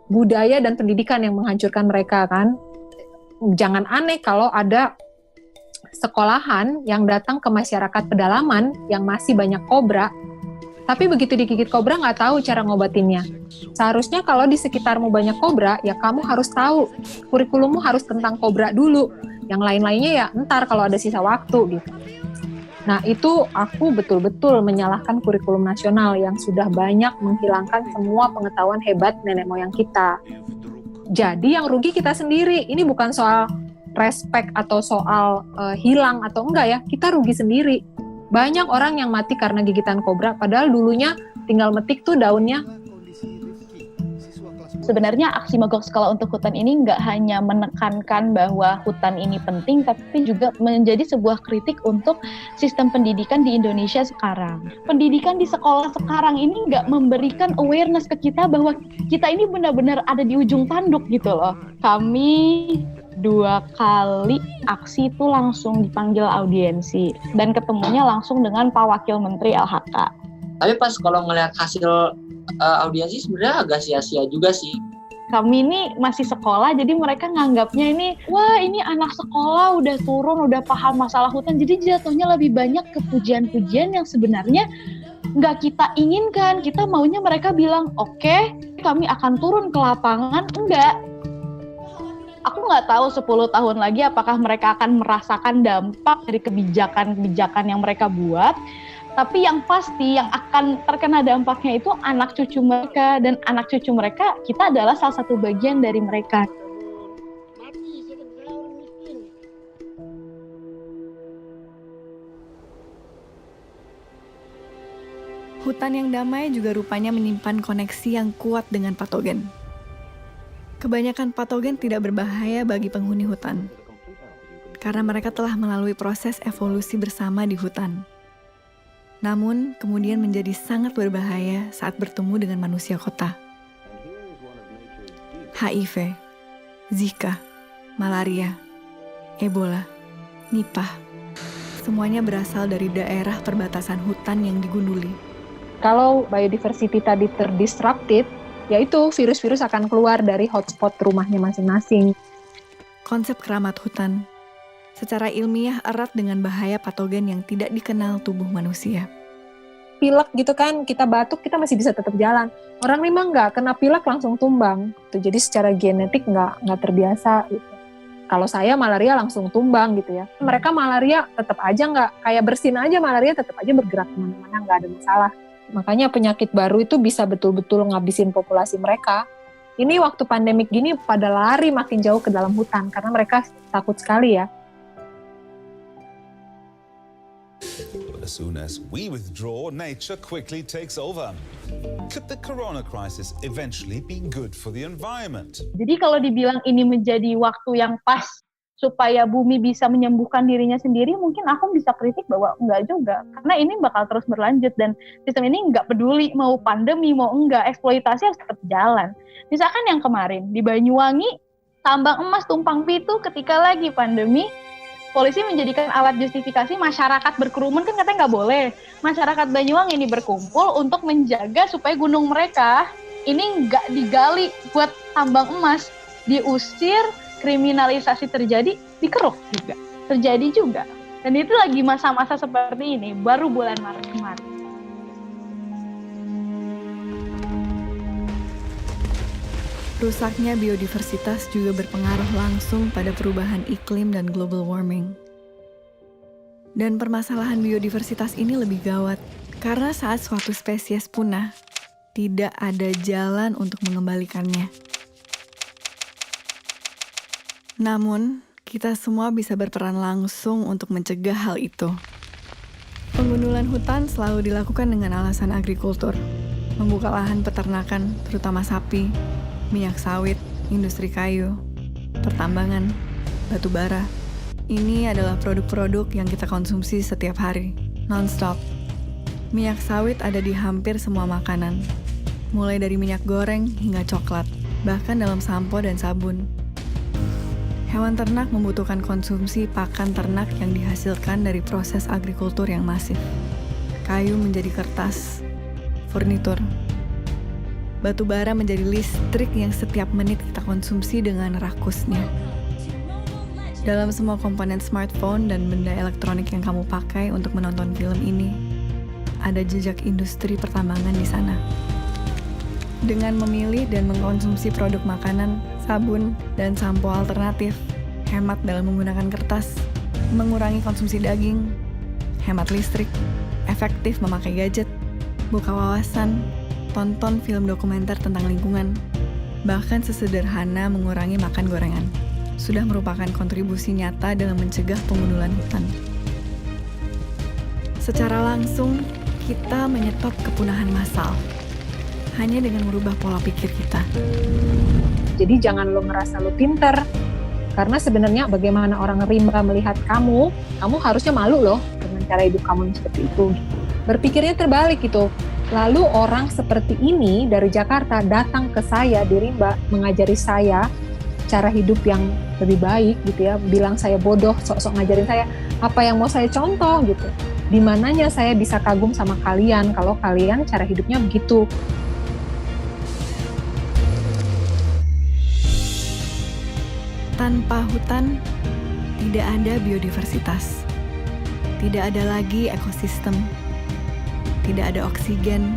budaya dan pendidikan yang menghancurkan mereka kan. Jangan aneh kalau ada sekolahan yang datang ke masyarakat pedalaman yang masih banyak kobra. Tapi begitu digigit kobra nggak tahu cara ngobatinnya. Seharusnya kalau di sekitarmu banyak kobra, ya kamu harus tahu. Kurikulummu harus tentang kobra dulu. Yang lain-lainnya ya ntar kalau ada sisa waktu gitu. Nah itu aku betul-betul menyalahkan kurikulum nasional yang sudah banyak menghilangkan semua pengetahuan hebat nenek moyang kita. Jadi yang rugi kita sendiri. Ini bukan soal respek atau soal hilang atau enggak ya. Kita rugi sendiri. Banyak orang yang mati karena gigitan kobra, padahal dulunya tinggal metik tuh daunnya. Sebenarnya aksi mogok sekolah untuk hutan ini nggak hanya menekankan bahwa hutan ini penting, tapi juga menjadi sebuah kritik untuk sistem pendidikan di Indonesia sekarang. Pendidikan di sekolah sekarang ini nggak memberikan awareness ke kita bahwa kita ini benar-benar ada di ujung tanduk gitu loh. Kami 2 kali aksi itu langsung dipanggil audiensi dan ketemunya langsung dengan Pak Wakil Menteri LHK. Tapi pas kalau ngelihat hasil audiensi sebenarnya agak sia-sia juga sih. Kami ini masih sekolah, jadi mereka nganggapnya ini, wah ini anak sekolah udah turun, udah paham masalah hutan, jadi jatuhnya lebih banyak ke pujian-pujian yang sebenarnya nggak kita inginkan. Kita maunya mereka bilang, oke, kami akan turun ke lapangan. Enggak. Aku nggak tahu 10 tahun lagi apakah mereka akan merasakan dampak dari kebijakan-kebijakan yang mereka buat. Tapi yang pasti yang akan terkena dampaknya itu anak cucu mereka, dan anak cucu mereka kita adalah salah satu bagian dari mereka. Hutan yang damai juga rupanya menyimpan koneksi yang kuat dengan patogen. Kebanyakan patogen tidak berbahaya bagi penghuni hutan, karena mereka telah melalui proses evolusi bersama di hutan. Namun, kemudian menjadi sangat berbahaya saat bertemu dengan manusia kota. HIV, Zika, malaria, Ebola, Nipah, semuanya berasal dari daerah perbatasan hutan yang digunduli. Kalau biodiversity tadi terdisrupted, yaitu virus-virus akan keluar dari hotspot rumahnya masing-masing. Konsep keramat hutan secara ilmiah erat dengan bahaya patogen yang tidak dikenal tubuh manusia. Pilek gitu kan, kita batuk, kita masih bisa tetap jalan. Orang memang nggak kena pilek langsung tumbang. Jadi secara genetik nggak terbiasa. Gitu. Kalau saya malaria langsung tumbang gitu ya. Mereka malaria tetap aja nggak, kayak bersin aja malaria tetap aja bergerak kemana-mana, nggak ada masalah. Makanya penyakit baru itu bisa betul-betul ngabisin populasi mereka. Ini waktu pandemik gini pada lari makin jauh ke dalam hutan, karena mereka takut sekali ya. As soon as we withdraw, nature quickly takes over. Could the corona crisis eventually be good for the environment? Jadi kalau dibilang ini menjadi waktu yang pas supaya bumi bisa menyembuhkan dirinya sendiri, mungkin aku bisa kritik bahwa enggak juga. Karena ini bakal terus berlanjut dan sistem ini enggak peduli mau pandemi, mau enggak, eksploitasi harus tetap jalan. Misalkan yang kemarin di Banyuwangi, tambang emas tumpang pitu ketika lagi pandemi, polisi menjadikan alat justifikasi masyarakat berkerumun, kan katanya nggak boleh. Masyarakat Banyuwangi ini berkumpul untuk menjaga supaya gunung mereka ini nggak digali buat tambang emas, diusir, kriminalisasi terjadi, dikeruk juga, terjadi juga. Dan itu lagi masa-masa seperti ini, baru bulan Maret kemarin. Rusaknya biodiversitas juga berpengaruh langsung pada perubahan iklim dan global warming. Dan permasalahan biodiversitas ini lebih gawat, karena saat suatu spesies punah, tidak ada jalan untuk mengembalikannya. Namun, kita semua bisa berperan langsung untuk mencegah hal itu. Pengundulan hutan selalu dilakukan dengan alasan agrikultur, membuka lahan peternakan, terutama sapi, minyak sawit, industri kayu, pertambangan, batu bara. Ini adalah produk-produk yang kita konsumsi setiap hari, non-stop. Minyak sawit ada di hampir semua makanan, mulai dari minyak goreng hingga coklat, bahkan dalam sampo dan sabun. Hewan ternak membutuhkan konsumsi pakan ternak yang dihasilkan dari proses agrikultur yang masif. Kayu menjadi kertas, furnitur. Batu bara menjadi listrik yang setiap menit kita konsumsi dengan rakusnya. Dalam semua komponen smartphone dan benda elektronik yang kamu pakai untuk menonton film ini, ada jejak industri pertambangan di sana. Dengan memilih dan mengkonsumsi produk makanan, sabun, dan sampo alternatif, hemat dalam menggunakan kertas, mengurangi konsumsi daging, hemat listrik, efektif memakai gadget, buka wawasan, tonton film dokumenter tentang lingkungan, bahkan sesederhana mengurangi makan gorengan, sudah merupakan kontribusi nyata dalam mencegah pengundulan hutan. Secara langsung, kita menyetop kepunahan massal hanya dengan merubah pola pikir kita. Jadi jangan lo ngerasa lo pinter, karena sebenarnya bagaimana orang rimba melihat kamu harusnya malu loh dengan cara hidup kamu yang seperti itu. Berpikirnya terbalik gitu. Lalu orang seperti ini dari Jakarta datang ke saya di Rimba, mengajari saya cara hidup yang lebih baik gitu ya, bilang saya bodoh, sok-sok ngajarin saya apa yang mau saya contoh gitu. Di mananya saya bisa kagum sama kalian kalau kalian cara hidupnya begitu. Tanpa hutan, tidak ada biodiversitas. Tidak ada lagi ekosistem. Tidak ada oksigen.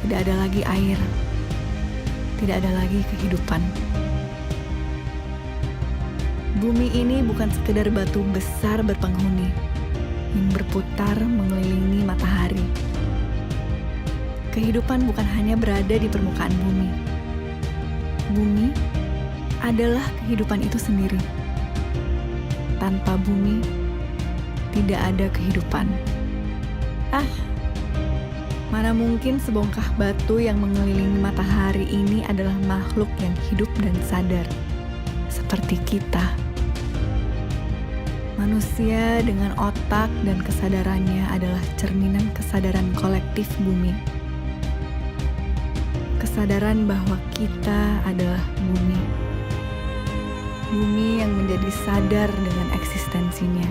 Tidak ada lagi air. Tidak ada lagi kehidupan. Bumi ini bukan sekedar batu besar berpenghuni yang berputar mengelilingi matahari. Kehidupan bukan hanya berada di permukaan bumi. Bumi adalah kehidupan itu sendiri. Tanpa bumi, tidak ada kehidupan. Mana mungkin sebongkah batu yang mengelilingi matahari ini adalah makhluk yang hidup dan sadar, seperti kita. Manusia dengan otak dan kesadarannya adalah cerminan kesadaran kolektif bumi. Kesadaran bahwa kita adalah bumi. Bumi yang menjadi sadar dengan eksistensinya.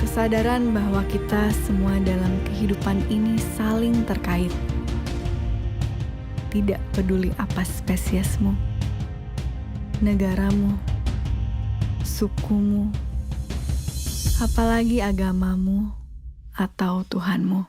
Kesadaran bahwa kita semua dalam kehidupan ini saling terkait. Tidak peduli apa spesiesmu, negaramu, sukumu, apalagi agamamu atau Tuhanmu.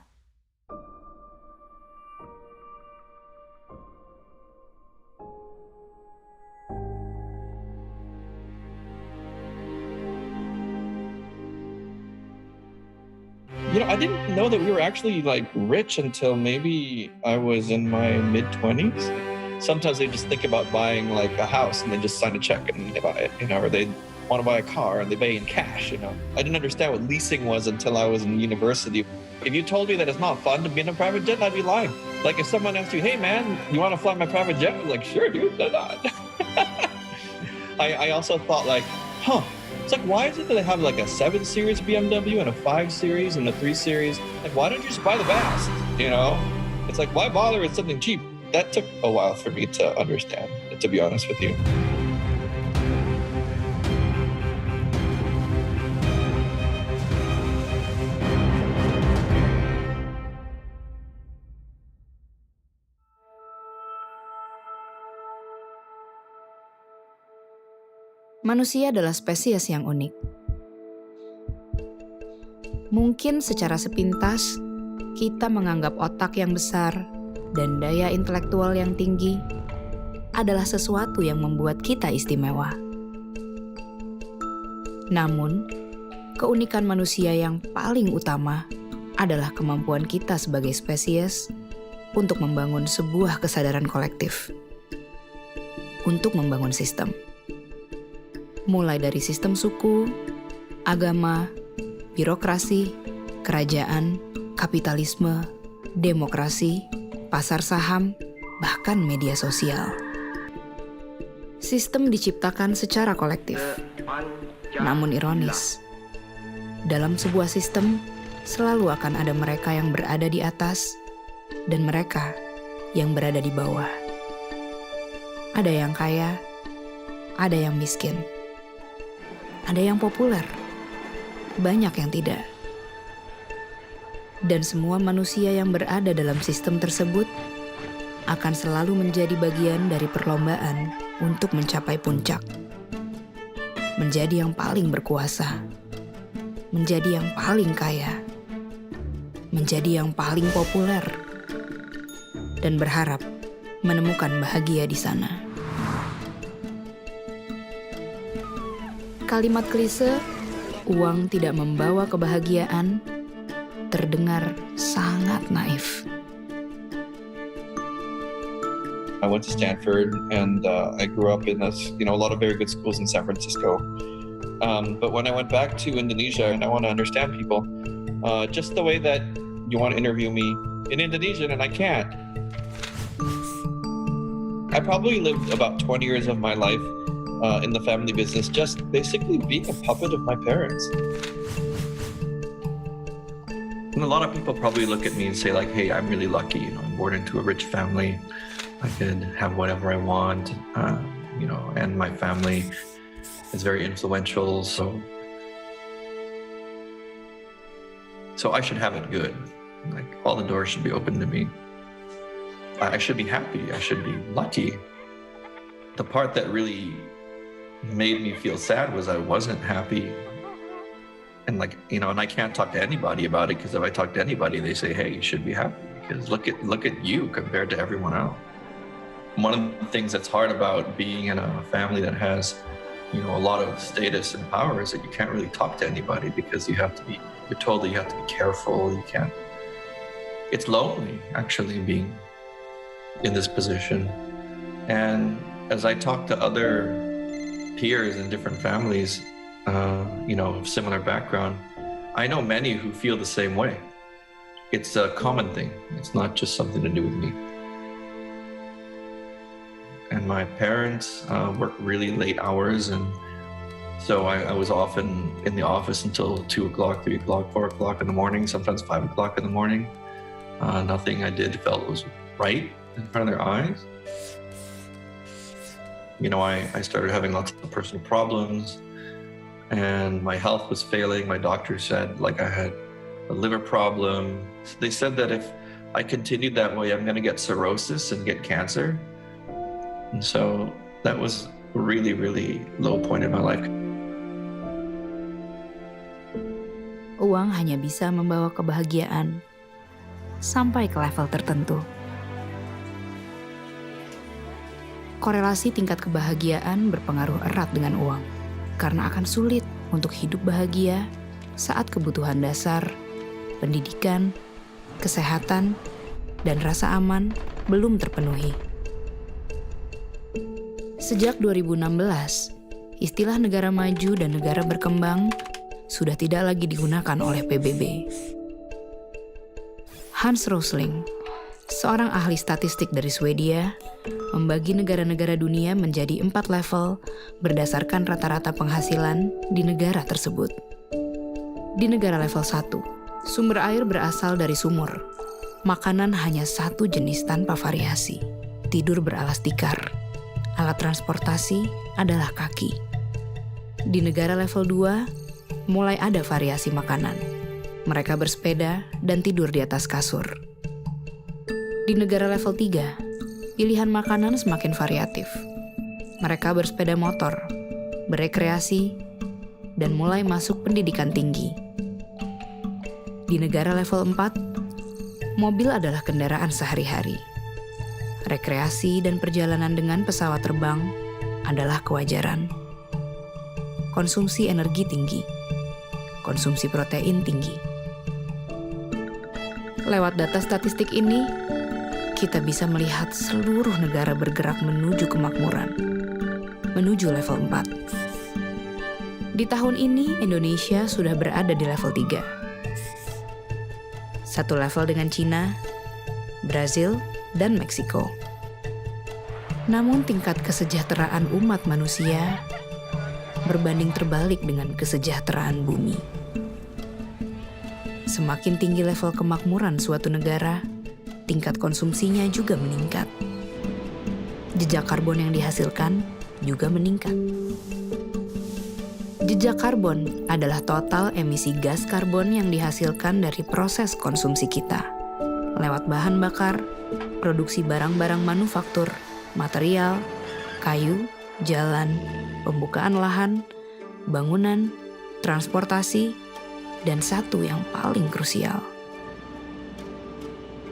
You know, I didn't know that we were actually like rich until maybe I was in my mid-20s. Sometimes they just think about buying like a house and they just sign a check and they buy it, you know, or they want to buy a car and they pay in cash, you know. I didn't understand what leasing was until I was in university. If you told me that it's not fun to be in a private jet, I'd be lying. Like if someone asked you, hey man, you want to fly my private jet? I'm like, sure dude, why not? I also thought like, it's like, why is it that they have like a 7 Series BMW and a 5 Series and a 3 Series? Like, why don't you just buy the best, you know? It's like, why bother with something cheap? That took a while for me to understand, to be honest with you. Manusia adalah spesies yang unik. Mungkin secara sepintas, kita menganggap otak yang besar dan daya intelektual yang tinggi adalah sesuatu yang membuat kita istimewa. Namun, keunikan manusia yang paling utama adalah kemampuan kita sebagai spesies untuk membangun sebuah kesadaran kolektif, untuk membangun sistem. Mulai dari sistem suku, agama, birokrasi, kerajaan, kapitalisme, demokrasi, pasar saham, bahkan media sosial. Sistem diciptakan secara kolektif. Namun ironis, dalam sebuah sistem selalu akan ada mereka yang berada di atas dan mereka yang berada di bawah. Ada yang kaya, ada yang miskin. Ada yang populer, banyak yang tidak. Dan semua manusia yang berada dalam sistem tersebut akan selalu menjadi bagian dari perlombaan untuk mencapai puncak. Menjadi yang paling berkuasa, menjadi yang paling kaya, menjadi yang paling populer, dan berharap menemukan bahagia di sana. Kalimat klise, uang tidak membawa kebahagiaan, terdengar sangat naif. I went to Stanford and I grew up in a lot of very good schools in San Francisco. But when I went back to Indonesia and I want to understand people, just the way that you want to interview me in Indonesian and I can't. I probably lived about 20 years of my life in the family business, just basically being a puppet of my parents. And a lot of people probably look at me and say like, hey, I'm really lucky, I'm born into a rich family. I could have whatever I want, and my family is very influential, so I should have it good. Like all the doors should be open to me. I should be happy. I should be lucky. The part that really made me feel sad was I wasn't happy. And and I can't talk to anybody about it, because if I talk to anybody, they say, hey, you should be happy because look at you compared to everyone else. One of the things that's hard about being in a family that has, a lot of status and power is that you can't really talk to anybody because you're told that you have to be careful. It's lonely actually being in this position. And as I talk to other peers in different families, of similar background, I know many who feel the same way. It's a common thing. It's not just something to do with me. And my parents worked really late hours, and so I was often in the office until 2 o'clock, 3 o'clock, 4 o'clock in the morning, sometimes 5 o'clock in the morning. Nothing I did felt was right in front of their eyes. I started having lots of personal problems, and my health was failing. My doctor said I had a liver problem. They said that if I continued that way, I'm going to get cirrhosis and get cancer. And so that was a really, really low point in my life. Uang hanya bisa membawa kebahagiaan sampai ke level tertentu. Korelasi tingkat kebahagiaan berpengaruh erat dengan uang, karena akan sulit untuk hidup bahagia saat kebutuhan dasar, pendidikan, kesehatan, dan rasa aman belum terpenuhi. Sejak 2016, istilah negara maju dan negara berkembang sudah tidak lagi digunakan oleh PBB. Hans Rosling, seorang ahli statistik dari Swedia, membagi negara-negara dunia menjadi 4 level berdasarkan rata-rata penghasilan di negara tersebut. Di negara level 1, sumber air berasal dari sumur. Makanan hanya satu jenis tanpa variasi. Tidur beralas tikar. Alat transportasi adalah kaki. Di negara level 2, mulai ada variasi makanan. Mereka bersepeda dan tidur di atas kasur. Di negara level 3, pilihan makanan semakin variatif. Mereka bersepeda motor, berekreasi, dan mulai masuk pendidikan tinggi. Di negara level 4, mobil adalah kendaraan sehari-hari. Rekreasi dan perjalanan dengan pesawat terbang adalah kewajaran. Konsumsi energi tinggi, konsumsi protein tinggi. Lewat data statistik ini, kita bisa melihat seluruh negara bergerak menuju kemakmuran, menuju level 4. Di tahun ini, Indonesia sudah berada di level 3. Satu level dengan Cina, Brazil, dan Meksiko. Namun tingkat kesejahteraan umat manusia berbanding terbalik dengan kesejahteraan bumi. Semakin tinggi level kemakmuran suatu negara, tingkat konsumsinya juga meningkat. Jejak karbon yang dihasilkan juga meningkat. Jejak karbon adalah total emisi gas karbon yang dihasilkan dari proses konsumsi kita, lewat bahan bakar, produksi barang-barang manufaktur, material, kayu, jalan, pembukaan lahan, bangunan, transportasi, dan satu yang paling krusial,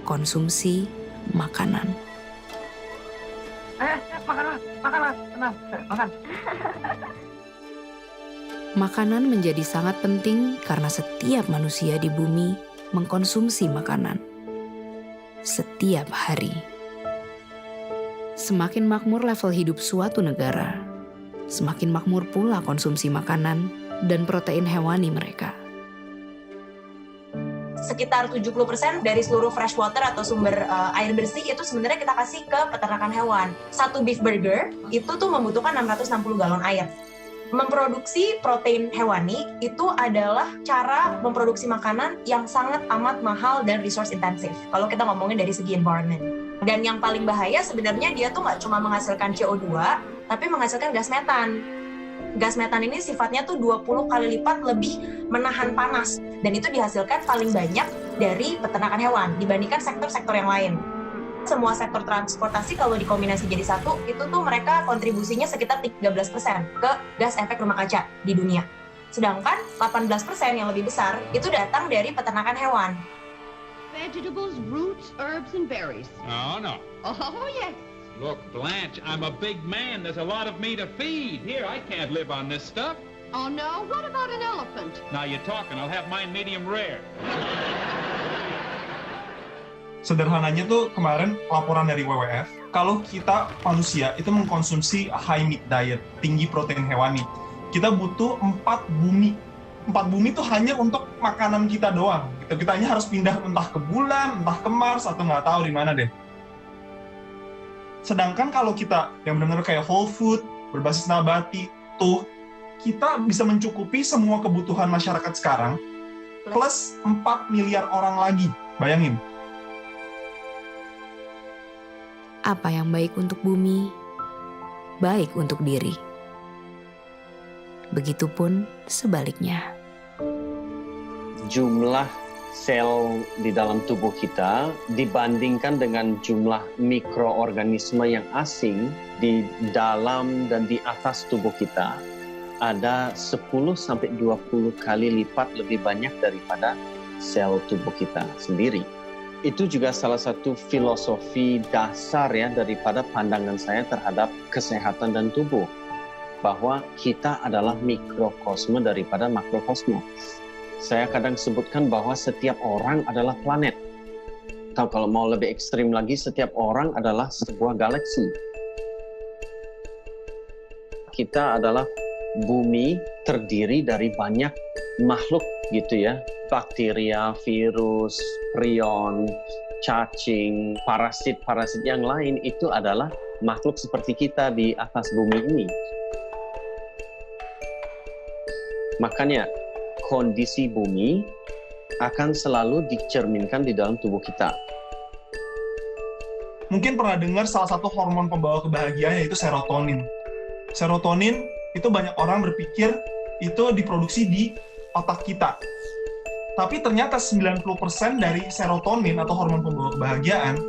konsumsi makanan. Makan, makan. Makanan menjadi sangat penting karena setiap manusia di bumi mengkonsumsi makanan setiap hari. Semakin makmur level hidup suatu negara, semakin makmur pula konsumsi makanan dan protein hewani mereka. Sekitar 70% dari seluruh freshwater atau sumber air bersih itu sebenarnya kita kasih ke peternakan hewan. Satu beef burger itu tuh membutuhkan 660 galon air. Memproduksi protein hewani itu adalah cara memproduksi makanan yang sangat amat mahal dan resource intensif. Kalau kita ngomongin dari segi environment. Dan yang paling bahaya sebenarnya dia tuh nggak cuma menghasilkan CO2, tapi menghasilkan gas metan. Gas metan ini sifatnya tuh 20 kali lipat lebih menahan panas. Dan itu dihasilkan paling banyak dari peternakan hewan dibandingkan sektor-sektor yang lain. Semua sektor transportasi kalau dikombinasi jadi satu, itu tuh mereka kontribusinya sekitar 13% ke gas efek rumah kaca di dunia. Sedangkan 18% yang lebih besar itu datang dari peternakan hewan. Vegetables, roots, herbs, and berries. Oh, no. Oh, yes. Look, Blanche, I'm a big man. There's a lot of me to feed. Here, I can't live on this stuff. Oh, no? What about an elephant? Now you're talking. I'll have mine medium rare. Sederhananya tuh kemarin laporan dari WWF, kalau kita manusia itu mengkonsumsi high meat diet, tinggi protein hewani, kita butuh 4 bumi. 4 bumi itu hanya untuk makanan kita doang. Kita hanya harus pindah entah ke bulan, entah ke Mars, atau nggak tahu di mana deh. Sedangkan kalau kita yang benar-benar kayak whole food, berbasis nabati, tuh kita bisa mencukupi semua kebutuhan masyarakat sekarang, plus 4 miliar orang lagi. Bayangin. Apa yang baik untuk bumi, baik untuk diri. Begitupun sebaliknya. Jumlah sel di dalam tubuh kita dibandingkan dengan jumlah mikroorganisme yang asing di dalam dan di atas tubuh kita ada 10-20 kali lipat lebih banyak daripada sel tubuh kita sendiri. Itu juga salah satu filosofi dasar ya daripada pandangan saya terhadap kesehatan dan tubuh. Bahwa kita adalah mikrokosme daripada makrokosme. Saya kadang sebutkan bahwa setiap orang adalah planet. Atau kalau mau lebih ekstrim lagi, setiap orang adalah sebuah galaksi. Kita adalah bumi terdiri dari banyak makhluk gitu ya. Bakteria, virus, prion, cacing, parasit-parasit yang lain itu adalah makhluk seperti kita di atas bumi ini. Makanya kondisi bumi akan selalu dicerminkan di dalam tubuh kita. Mungkin pernah dengar salah satu hormon pembawa kebahagiaan yaitu serotonin. Serotonin itu banyak orang berpikir itu diproduksi di otak kita. Tapi ternyata 90% dari serotonin atau hormon pembawa kebahagiaan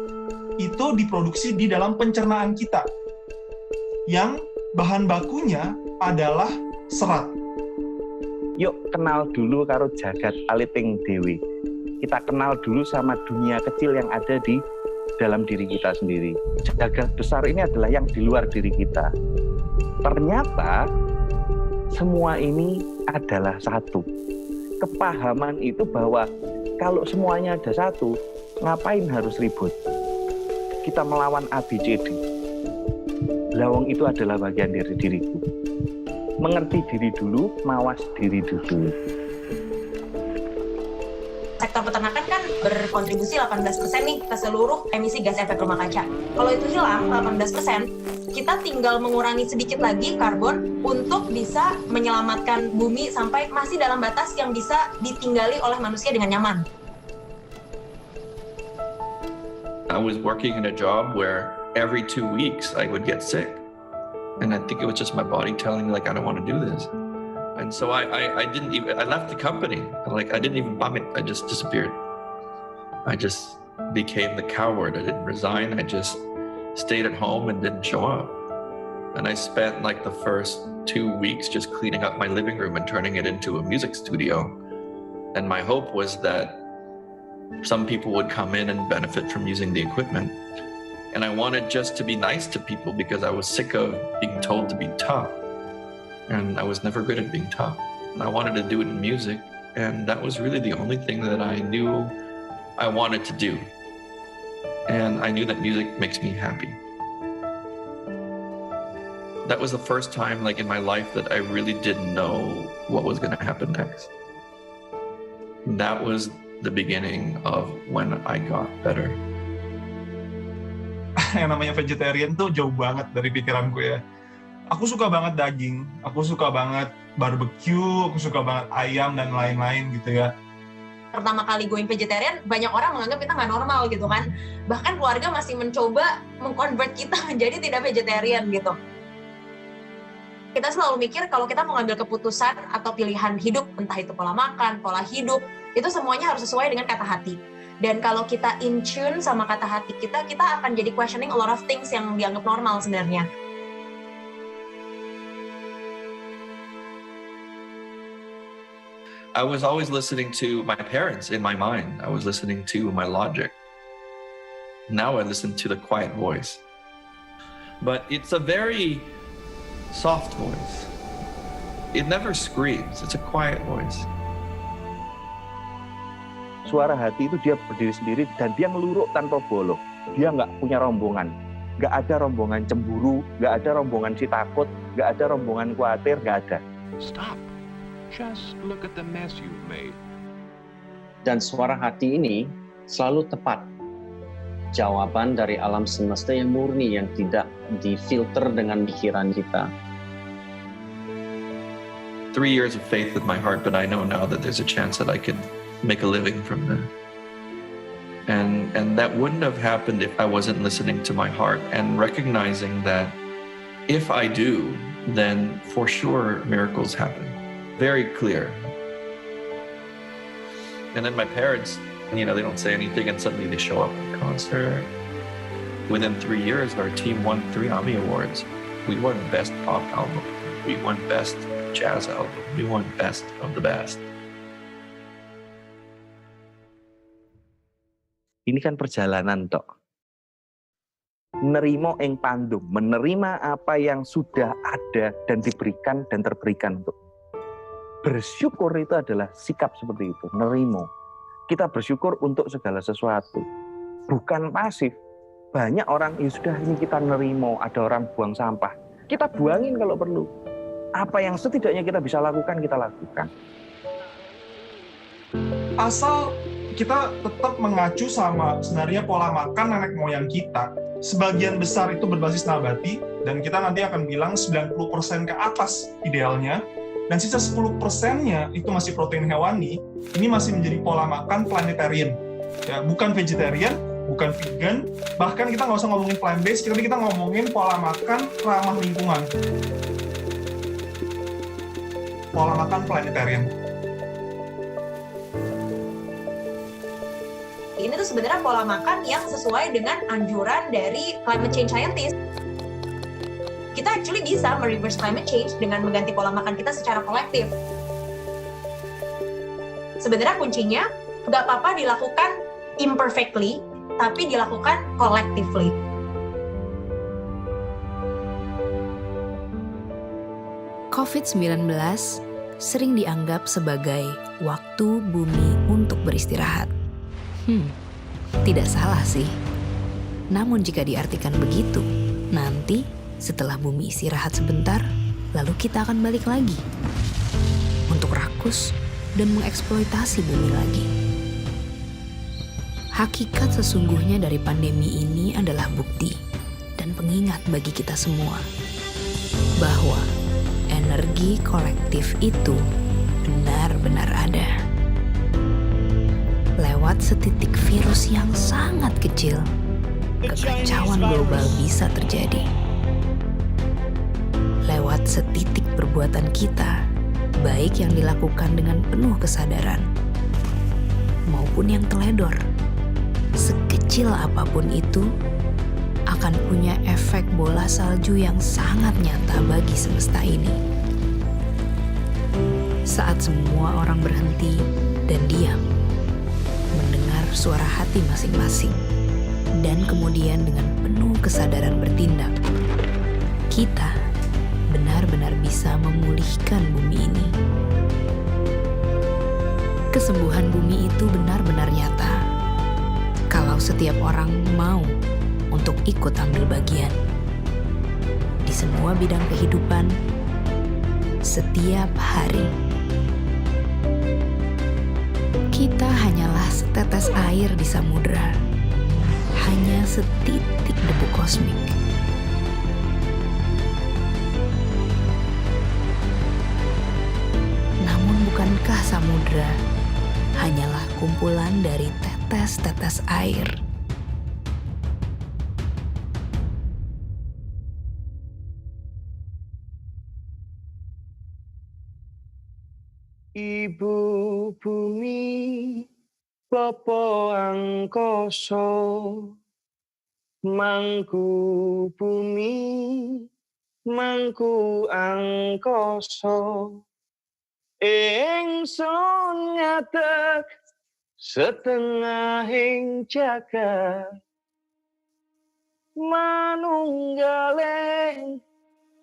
itu diproduksi di dalam pencernaan kita. Yang bahan bakunya adalah serat. Yuk kenal dulu karo jagat aliting dewi. Kita kenal dulu sama dunia kecil yang ada di dalam diri kita sendiri. Jagat besar ini adalah yang di luar diri kita. Ternyata semua ini adalah satu. Kepahaman itu bahwa kalau semuanya ada satu, ngapain harus ribut? Kita melawan ABCD. Lawang itu adalah bagian dari diriku. Mengerti diri dulu, mawas diri dulu. Sektor peternakan kan berkontribusi 18% nih ke seluruh emisi gas efek rumah kaca. Kalau itu hilang 18%, kita tinggal mengurangi sedikit lagi karbon untuk bisa menyelamatkan bumi sampai masih dalam batas yang bisa ditinggali oleh manusia dengan nyaman. I was working in a job where every 2 weeks I would get sick. And I think it was just my body telling me, like, I don't want to do this. And so I left the company. Like, I didn't even bum it. I just disappeared. I just became the coward. I didn't resign. I just stayed at home and didn't show up. And I spent like the first 2 weeks just cleaning up my living room and turning it into a music studio. And my hope was that some people would come in and benefit from using the equipment. And I wanted just to be nice to people because I was sick of being told to be tough. And I was never good at being tough. And I wanted to do it in music. And that was really the only thing that I knew I wanted to do. And I knew that music makes me happy. That was the first time like in my life that I really didn't know what was going to happen next. That was the beginning of when I got better. Yang namanya vegetarian tuh jauh banget dari pikiranku ya. Aku suka banget daging, aku suka banget barbecue, aku suka banget ayam dan lain-lain gitu ya. Pertama kali going vegetarian, banyak orang menganggap kita nggak normal gitu kan. Bahkan keluarga masih mencoba mengkonvert kita menjadi tidak vegetarian gitu. Kita selalu mikir kalau kita mau ngambil keputusan atau pilihan hidup, entah itu pola makan, pola hidup, itu semuanya harus sesuai dengan kata hati. Dan kalau kita in tune sama kata hati kita akan jadi questioning a lot of things yang dianggap normal sebenarnya. I was always listening to my parents in my mind. I was listening to my logic. Now I listen to the quiet voice. But it's a very soft voice. It never screams. It's a quiet voice. Suara hati itu dia berdiri sendiri dan dia ngeluruk tanpa bolong. Dia nggak punya rombongan. Nggak ada rombongan cemburu, nggak ada rombongan si takut, nggak ada rombongan khawatir, nggak ada. Stop. Just look at the mess you've made. Dan suara hati ini selalu tepat. Jawaban dari alam semesta yang murni, yang tidak difilter dengan pikiran kita. 3 years of faith with my heart, but I know now that there's a chance that I could make a living from that. And that wouldn't have happened if I wasn't listening to my heart and recognizing that if I do, then for sure miracles happen. Very clear. And then my parents, they don't say anything and suddenly they show up at the concert. Within 3 years, our team won 3 Emmy Awards. We won Best Pop Album. We won Best Jazz Album. We won Best of the Best. Ini kan perjalanan, Tok. Nerimo ing pandum, menerima apa yang sudah ada dan diberikan dan terberikan untuk. Bersyukur itu adalah sikap seperti itu, nerimo. Kita bersyukur untuk segala sesuatu, bukan pasif. Banyak orang, ya sudah ini kita nerimo, ada orang buang sampah. Kita buangin kalau perlu. Apa yang setidaknya kita bisa lakukan, kita lakukan. Asal kita tetap mengacu sama sebenarnya pola makan nenek moyang kita. Sebagian besar itu berbasis nabati, dan kita nanti akan bilang 90% ke atas idealnya. Dan sisa 10%-nya itu masih protein hewani, ini masih menjadi pola makan planetarian. Ya, bukan vegetarian, bukan vegan, bahkan kita nggak usah ngomongin plant-based, tapi kita ngomongin pola makan ramah lingkungan. Pola makan planetarian. Ini tuh sebenarnya pola makan yang sesuai dengan anjuran dari climate change scientist. Kita actually bisa mereverse climate change dengan mengganti pola makan kita secara kolektif. Sebenarnya kuncinya nggak apa-apa dilakukan imperfectly, tapi dilakukan collectively. COVID-19 sering dianggap sebagai waktu bumi untuk beristirahat. Tidak salah sih. Namun jika diartikan begitu, nanti setelah bumi istirahat sebentar, lalu kita akan balik lagi untuk rakus dan mengeksploitasi bumi lagi. Hakikat sesungguhnya dari pandemi ini adalah bukti dan pengingat bagi kita semua bahwa energi kolektif itu benar-benar ada. Lewat setitik virus yang sangat kecil, kekacauan global bisa terjadi. Lewat setitik perbuatan kita, baik yang dilakukan dengan penuh kesadaran, maupun yang teledor, sekecil apapun itu, akan punya efek bola salju yang sangat nyata bagi semesta ini. Saat semua orang berhenti dan diam, mendengar suara hati masing-masing, dan kemudian dengan penuh kesadaran bertindak, kita benar-benar bisa memulihkan bumi ini. Kesembuhan bumi itu benar-benar nyata kalau setiap orang mau untuk ikut ambil bagian. Di di semua bidang kehidupan setiap hari. Kita hanyalah setetes air di samudera, hanya setitik debu kosmik. Namun bukankah samudera hanyalah kumpulan dari tetes-tetes air? Ibu bumi, Bapa angkasa, mangku bumi, mangku angkasa, ingsun ngadeg setengahing jagat, manunggaling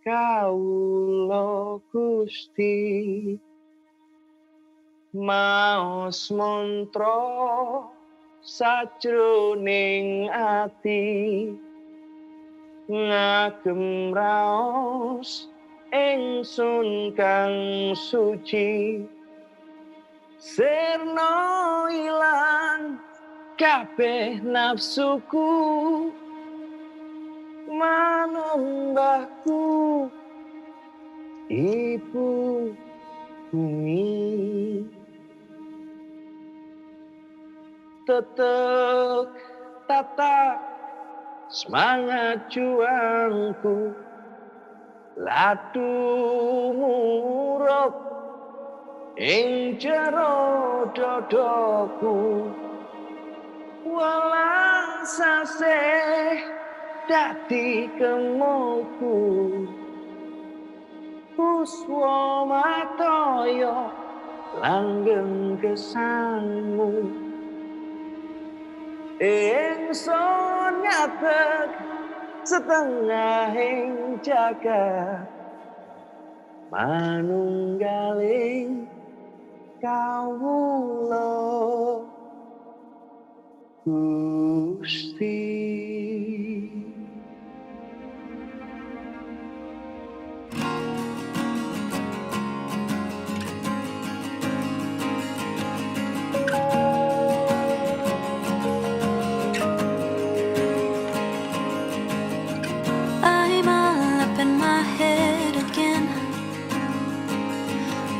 kawula Gusti. Maos mantra sajroning ati, ngagem raos ingsun kang suci, sirna ilang kabeh nafsuku, manembahku Ibu bumi. Tetep tatap semangat juangku, ladu murup ing jero dodoku, walang saseh dadi kemoku, puswa mataya langgeng kesanmu. Ingsun ngadeg setengahing jagat, manunggaling kawula Gusti.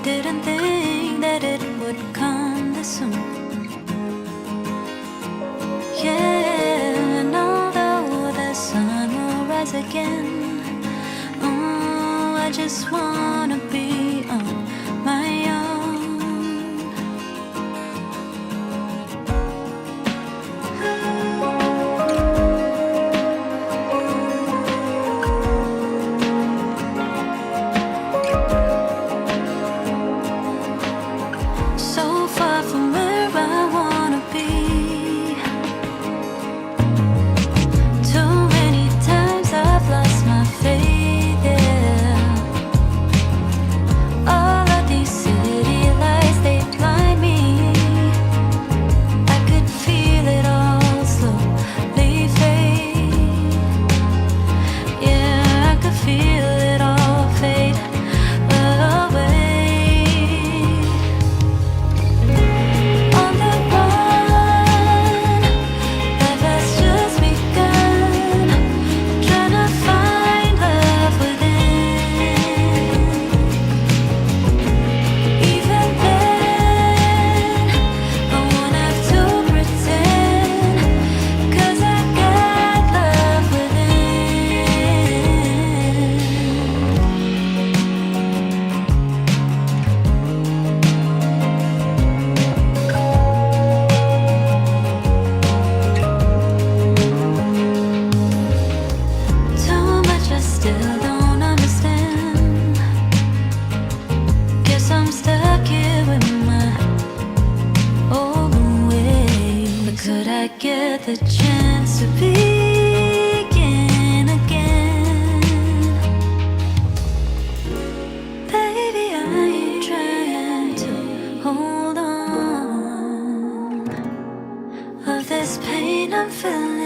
Didn't think that it would come this soon. Yeah, and although the sun will rise again, oh, I just wanna be on my own. Get the chance to begin again. Baby, I'm trying to hold on. Of this pain I'm feeling,